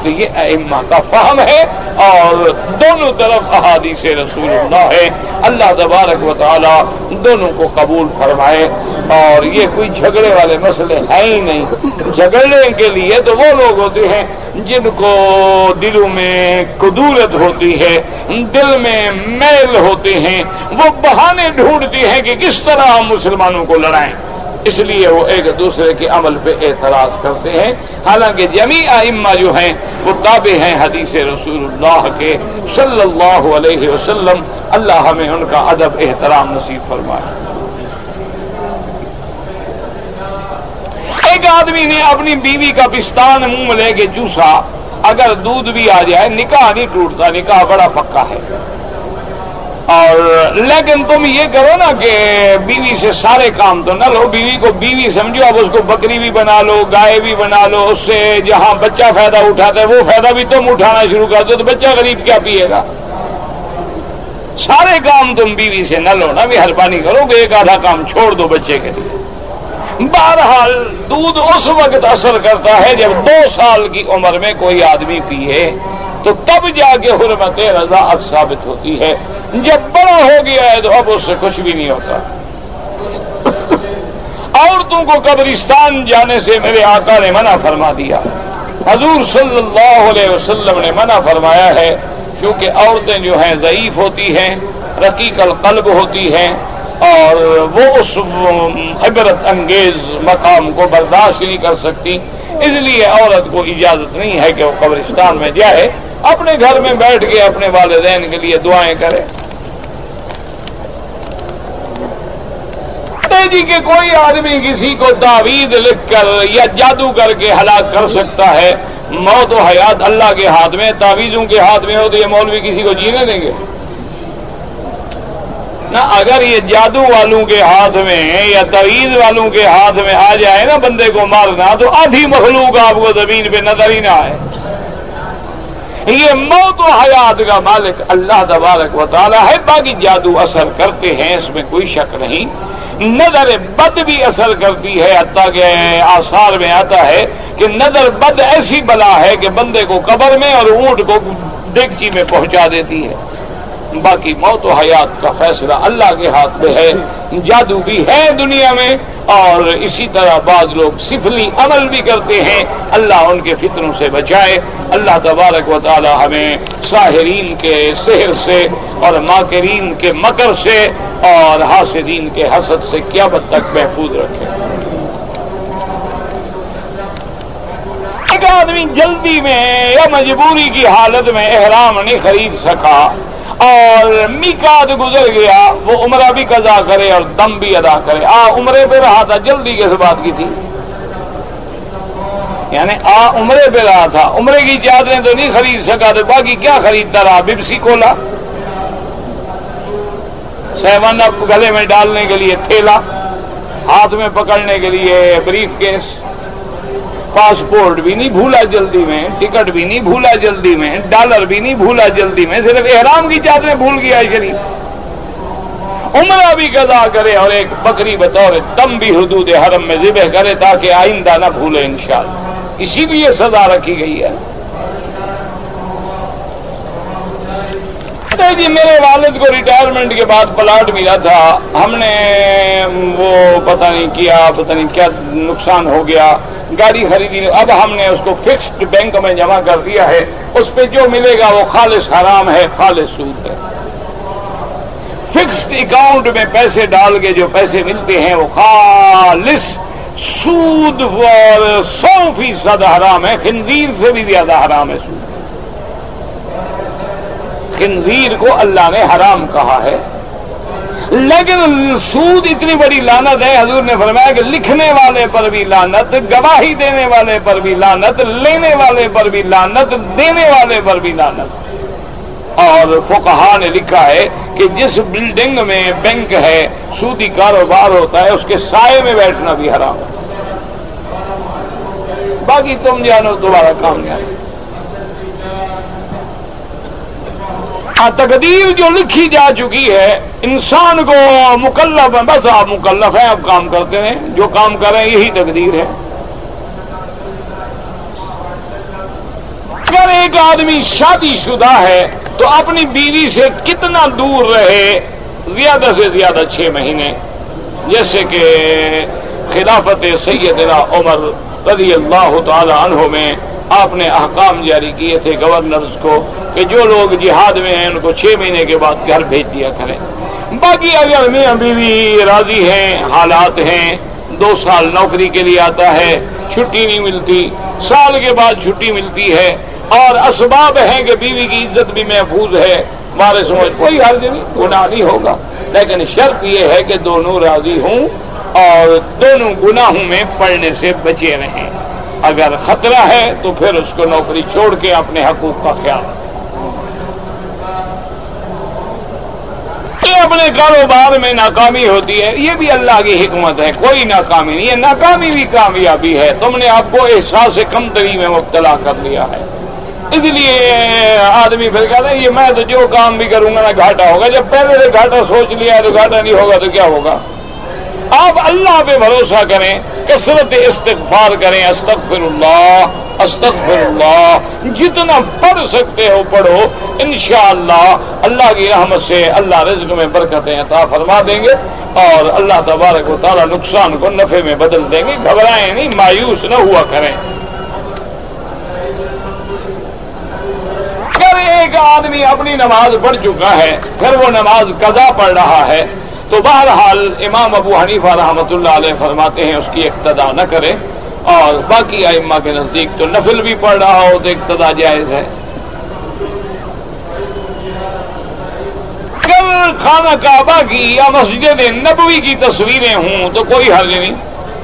تو یہ ائمہ کا فہم ہے اور دونوں طرف احادیث رسول اللہ ہے، اللہ تبارک و تعالی دونوں کو قبول فرمائے۔ اور یہ کوئی جھگڑے والے مسئلے ہیں ہی نہیں، جھگڑنے کے لیے تو وہ لوگ ہوتے ہیں جن کو دلوں میں کدورت ہوتی ہے، دل میں میل ہوتے ہیں، وہ بہانے ڈھونڈتے ہیں کہ کس طرح ہم مسلمانوں کو لڑائیں، اس لیے وہ ایک دوسرے کے عمل پہ اعتراض کرتے ہیں، حالانکہ جمیع ائمہ جو ہیں وہ تابع ہیں حدیث رسول اللہ کے صلی اللہ علیہ وسلم۔ اللہ ہمیں ان کا ادب احترام نصیب فرمائے۔ ایک آدمی نے اپنی بیوی کا پستان منہ میں لے کے چوسا، اگر دودھ بھی آ جائے نکاح نہیں ٹوٹتا، نکاح بڑا پکا ہے، اور لیکن تم یہ کرو نا کہ بیوی سے سارے کام تو نہ لو، بیوی کو بیوی سمجھو، اب اس کو بکری بھی بنا لو، گائے بھی بنا لو، اس سے جہاں بچہ فائدہ اٹھاتا ہے وہ فائدہ بھی تم اٹھانا شروع کر دو تو بچہ غریب کیا پیے گا؟ سارے کام تم بیوی سے نہ لو نا، مہربانی کرو کہ ایک آدھا کام چھوڑ دو بچے کے لیے۔ بہرحال دودھ اس وقت اثر کرتا ہے جب 2 سال کی عمر میں کوئی آدمی پیے تو تب جا کے حرمت رضاعت ثابت ہوتی ہے، جب بڑا ہو گیا ہے تو اب اس سے کچھ بھی نہیں ہوتا۔ عورتوں کو قبرستان جانے سے میرے آقا نے منع فرما دیا، حضور صلی اللہ علیہ وسلم نے منع فرمایا ہے، کیونکہ عورتیں جو ہیں ضعیف ہوتی ہیں، رقیق القلب ہوتی ہیں، اور وہ اس عبرت انگیز مقام کو برداشت نہیں کر سکتی، اس لیے عورت کو اجازت نہیں ہے کہ وہ قبرستان میں جائے، اپنے گھر میں بیٹھ کے اپنے والدین کے لیے دعائیں کرے۔ جی کہ کوئی آدمی کسی کو تعویذ لکھ کر یا جادو کر کے ہلاک کر سکتا ہے، موت و حیات اللہ کے ہاتھ میں، تعویذوں کے ہاتھ میں ہو تو یہ مولوی کسی کو جینے دیں گے نہ؟ اگر یہ جادو والوں کے ہاتھ میں یا تعویذ والوں کے ہاتھ میں آ جائے نا بندے کو مارنا، تو آدھی مخلوق آپ کو زمین پہ نظر ہی نہ آئے۔ یہ موت و حیات کا مالک اللہ تبارک و تعالی ہے، باقی جادو اثر کرتے ہیں اس میں کوئی شک نہیں، نظر بد بھی اثر کرتی ہے، حتیٰ کہ آثار میں آتا ہے کہ نظر بد ایسی بلا ہے کہ بندے کو قبر میں اور اونٹ کو دیگچی میں پہنچا دیتی ہے۔ باقی موت و حیات کا فیصلہ اللہ کے ہاتھ میں ہے۔ جادو بھی ہے دنیا میں، اور اسی طرح بعض لوگ سفلی عمل بھی کرتے ہیں، اللہ ان کے فتنوں سے بچائے۔ اللہ تبارک و تعالی ہمیں ساحرین کے سحر سے اور ماکرین کے مکر سے اور حاسدین کے حسد سے قیامت تک محفوظ رکھے۔ ایک آدمی جلدی میں یا مجبوری کی حالت میں احرام نہیں خرید سکا اور میقات گزر گیا، وہ عمرہ بھی قضا کرے اور دم بھی ادا کرے۔ عمرے پہ رہا تھا، جلدی کس بات کی تھی؟ یعنی عمرے پہ رہا تھا، عمرے کی چادریں تو نہیں خرید سکا، تو باقی کیا خریدتا رہا؟ بپسی کولا، سیون اپ گلے میں ڈالنے کے لیے تھیلا، ہاتھ میں پکڑنے کے لیے بریف کیس، پاسپورٹ بھی نہیں بھولا جلدی میں، ٹکٹ بھی نہیں بھولا جلدی میں، ڈالر بھی نہیں بھولا جلدی میں، صرف احرام کی چادریں بھول گیا ہے شریف۔ عمرہ بھی قضا کرے اور ایک بکری بطور دم بھی حدود حرم میں ذبح کرے تاکہ آئندہ نہ بھولے انشاءاللہ، اسی لیے سزا رکھی گئی ہے۔ جی میرے والد کو ریٹائرمنٹ کے بعد پلاٹ ملا تھا، ہم نے وہ پتہ نہیں کیا، پتہ نہیں کیا نقصان ہو گیا، گاڑی خریدی، اب ہم نے اس کو فکسڈ بینک میں جمع کر دیا ہے، اس پہ جو ملے گا وہ خالص حرام ہے، خالص سود ہے۔ فکسڈ اکاؤنٹ میں پیسے ڈال کے جو پیسے ملتے ہیں وہ خالص سود، 100% حرام ہے، خنزیر سے بھی زیادہ حرام ہے سود۔ خنزیر کو اللہ نے حرام کہا ہے، لیکن سود اتنی بڑی لعنت ہے، حضور نے فرمایا کہ لکھنے والے پر بھی لعنت، گواہی دینے والے پر بھی لعنت، لینے والے پر بھی لعنت، دینے والے پر بھی لعنت۔ اور فقہا نے لکھا ہے کہ جس بلڈنگ میں بینک ہے، سودی کاروبار ہوتا ہے، اس کے سائے میں بیٹھنا بھی حرام ہے۔ باقی تم جانو، تمہارا کام جانو۔ تقدیر جو لکھی جا چکی ہے انسان کو مکلف ہے، بس آپ مکلف ہیں، آپ کام کرتے ہیں، جو کام کر رہے ہیں یہی تقدیر ہے۔ اگر ایک آدمی شادی شدہ ہے تو اپنی بیوی سے کتنا دور رہے؟ زیادہ سے زیادہ 6 مہینے، جیسے کہ خلافت سیدنا عمر رضی اللہ تعالی عنہ میں آپ نے احکام جاری کیے تھے گورنرز کو کہ جو لوگ جہاد میں ہیں ان کو 6 مہینے کے بعد گھر بھیج دیا کریں۔ باقی اگر میاں بیوی راضی ہیں، حالات ہیں، 2 سال نوکری کے لیے آتا ہے، چھٹی نہیں ملتی، سال کے بعد چھٹی ملتی ہے، اور اسباب ہیں کہ بیوی کی عزت بھی محفوظ ہے، ہمارے سمجھ کوئی حرج نہیں، گناہ نہیں ہوگا، لیکن شرط یہ ہے کہ دونوں راضی ہوں اور دونوں گناہوں میں پڑنے سے بچے رہیں۔ اگر خطرہ ہے تو پھر اس کو نوکری چھوڑ کے اپنے حقوق کا خیال رکھیں۔ اپنے کاروبار میں ناکامی ہوتی ہے، یہ بھی اللہ کی حکمت ہے، کوئی ناکامی نہیں ہے، ناکامی بھی کامیابی ہے، تم نے آپ کو احساس کمتری میں مبتلا کر لیا ہے، اس لیے آدمی پھر کہتا ہے یہ میں تو جو کام بھی کروں گا نا گھاٹا ہوگا۔ جب پہلے سے گھاٹا سوچ لیا ہے تو گھاٹا نہیں ہوگا تو کیا ہوگا؟ آپ اللہ پہ بھروسہ کریں، کثرت استغفار کریں، استغفر اللہ استغفر اللہ، جتنا پڑھ سکتے ہو پڑھو، انشاءاللہ اللہ کی رحمت سے اللہ رزق میں برکتیں عطا فرما دیں گے اور اللہ تبارک و تعالی نقصان کو نفع میں بدل دیں گے۔ گھبرائیں نہیں، مایوس نہ ہوا کریں۔ اگر ایک آدمی اپنی نماز پڑھ چکا ہے پھر وہ نماز قضا پڑھ رہا ہے تو بہرحال امام ابو حنیفہ رحمۃ اللہ علیہ فرماتے ہیں اس کی اقتدا نہ کرے، اور باقی ائمہ کے نزدیک تو نفل بھی پڑھ رہا ہو تو اقتدا جائز ہے۔ اگر خانہ کعبہ کی یا مسجد نبوی کی تصویریں ہوں تو کوئی حرج نہیں،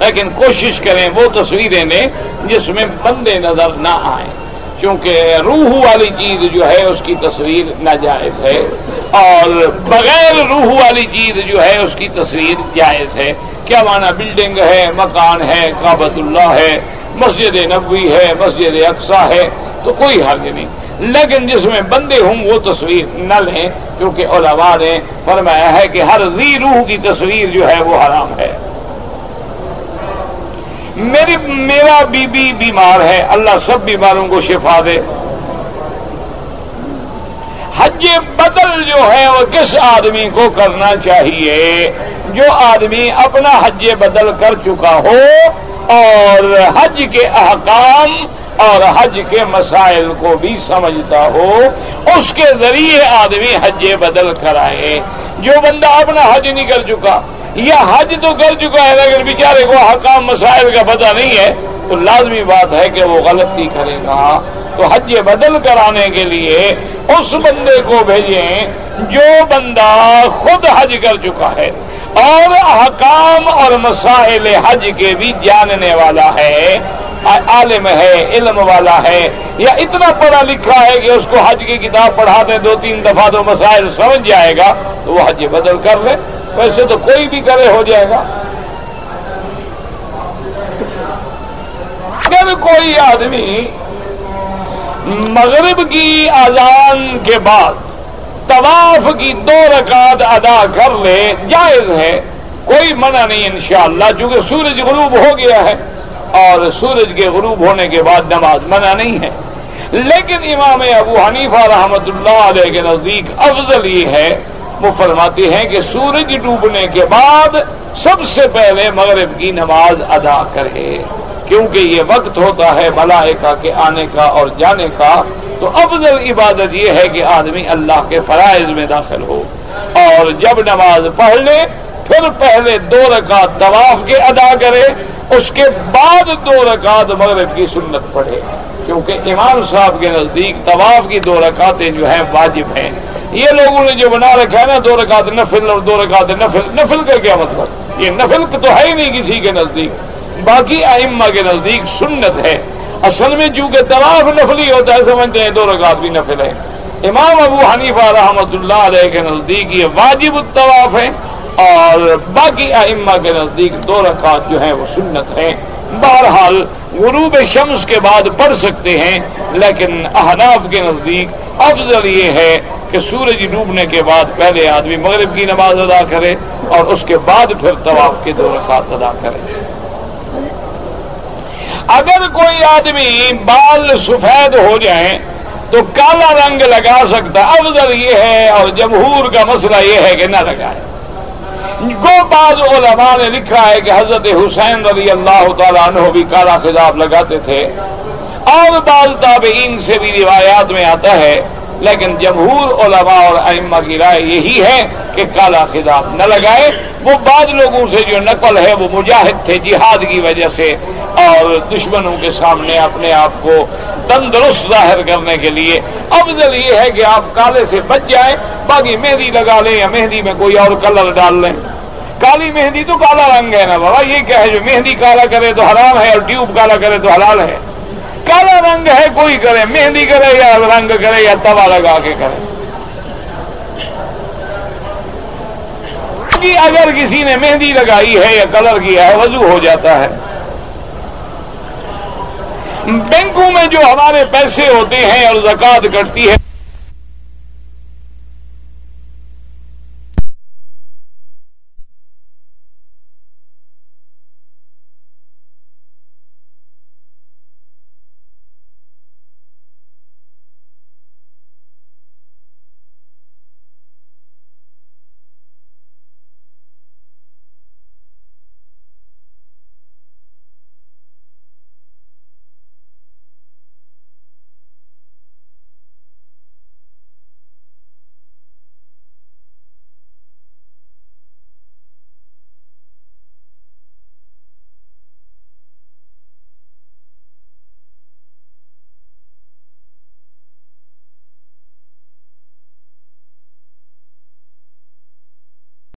لیکن کوشش کریں وہ تصویریں لیں جس میں بندے نظر نہ آئیں، کیونکہ روح والی چیز جو ہے اس کی تصویر ناجائز ہے، اور بغیر روح والی چیز جو ہے اس کی تصویر جائز ہے۔ کیا معنی؟ بلڈنگ ہے، مکان ہے، کعبۃ اللہ ہے، مسجد نبوی ہے، مسجد اقصی ہے، تو کوئی حرج نہیں، لیکن جس میں بندے ہوں وہ تصویر نہ لیں، کیونکہ علماء نے فرمایا ہے کہ ہر ذی روح کی تصویر جو ہے وہ حرام ہے۔ میرا بیوی بیمار ہے، اللہ سب بیماروں کو شفا دے۔ حج بدل جو ہے وہ کس آدمی کو کرنا چاہیے؟ جو آدمی اپنا حج بدل کر چکا ہو اور حج کے احکام اور حج کے مسائل کو بھی سمجھتا ہو، اس کے ذریعے آدمی حج بدل کرائے۔ جو بندہ اپنا حج نہیں کر چکا یا حج تو کر چکا ہے لیکن بیچارے کو احکام مسائل کا پتہ نہیں ہے تو لازمی بات ہے کہ وہ غلطی کرے گا۔ تو حج بدل کرانے کے لیے اس بندے کو بھیجیں جو بندہ خود حج کر چکا ہے اور احکام اور مسائل حج کے بھی جاننے والا ہے، عالم ہے، علم والا ہے، یا اتنا پڑھا لکھا ہے کہ اس کو حج کی کتاب پڑھا دے 2-3 دفعہ تو مسائل سمجھ جائے گا، تو وہ حج بدل کر لے۔ ویسے تو کوئی بھی کرے ہو جائے گا۔ اگر کوئی آدمی مغرب کی اذان کے بعد طواف کی 2 رکعت ادا کر لے جائز ہے، کوئی منع نہیں انشاءاللہ، چونکہ سورج غروب ہو گیا ہے اور سورج کے غروب ہونے کے بعد نماز منع نہیں ہے۔ لیکن امام ابو حنیفہ رحمۃ اللہ علیہ کے نزدیک افضل یہ ہے، وہ فرماتے ہیں کہ سورج ڈوبنے کے بعد سب سے پہلے مغرب کی نماز ادا کرے، کیونکہ یہ وقت ہوتا ہے ملائکہ کے آنے کا اور جانے کا، تو افضل عبادت یہ ہے کہ آدمی اللہ کے فرائض میں داخل ہو، اور جب نماز پڑھ لے پھر پہلے 2 رکعت طواف کے ادا کرے، اس کے بعد 2 رکعت مغرب کی سنت پڑھے، کیونکہ امام صاحب کے نزدیک طواف کی 2 رکعتیں جو ہیں واجب ہیں۔ یہ لوگوں نے جو بنا رکھا ہے نا 2 رکعت نفل اور 2 رکعت نفل کا کیا مطلب؟ یہ نفل تو ہے ہی نہیں کسی کے نزدیک، باقی ائمہ کے نزدیک سنت ہے۔ اصل میں چونکہ طواف نفلی ہوتا ہے سمجھتے ہیں 2 رکعت بھی نفل ہے۔ امام ابو حنیفہ رحمۃ اللہ علیہ کے نزدیک یہ واجب الطواف ہے، اور باقی ائمہ کے نزدیک 2 رکعت جو ہیں وہ سنت ہیں۔ بہرحال غروب شمس کے بعد پڑھ سکتے ہیں، لیکن احناف کے نزدیک افضل یہ ہے کہ سورج ڈوبنے کے بعد پہلے آدمی مغرب کی نماز ادا کرے اور اس کے بعد پھر طواف کے 2 رکعت ادا کرے۔ اگر کوئی آدمی بال سفید ہو جائیں تو کالا رنگ لگا سکتا، افضل یہ ہے اور جمہور کا مسئلہ یہ ہے کہ نہ لگائے۔ کو بعض علماء نے لکھا ہے کہ حضرت حسین رضی اللہ تعالیٰ عنہ بھی کالا خضاب لگاتے تھے، اور بعض تابعین سے بھی روایات میں آتا ہے، لیکن جمہور علماء اور ائمہ کی رائے یہی ہے کہ کالا خضاب نہ لگائے۔ وہ بعض لوگوں سے جو نقل ہے وہ مجاہد تھے جہاد کی وجہ سے اور دشمنوں کے سامنے اپنے آپ کو تندرست ظاہر کرنے کے لیے، افضل یہ ہے کہ آپ کالے سے بچ جائیں، باقی مہندی لگا لیں یا مہندی میں کوئی اور کلر ڈال لیں۔ کالی مہندی تو کالا رنگ ہے نا بابا، یہ کیا ہے جو مہندی کالا کرے تو حرام ہے اور ٹیوب کالا کرے تو حلال ہے؟ کالا رنگ ہے، کوئی کرے، مہندی کرے یا رنگ کرے یا توا لگا کے کرے۔ اگر کسی نے مہندی لگائی ہے یا کلر کیا ہے وضو ہو جاتا ہے۔ بینکوں میں جو ہمارے پیسے ہوتے ہیں اور زکوٰۃ کٹتی ہے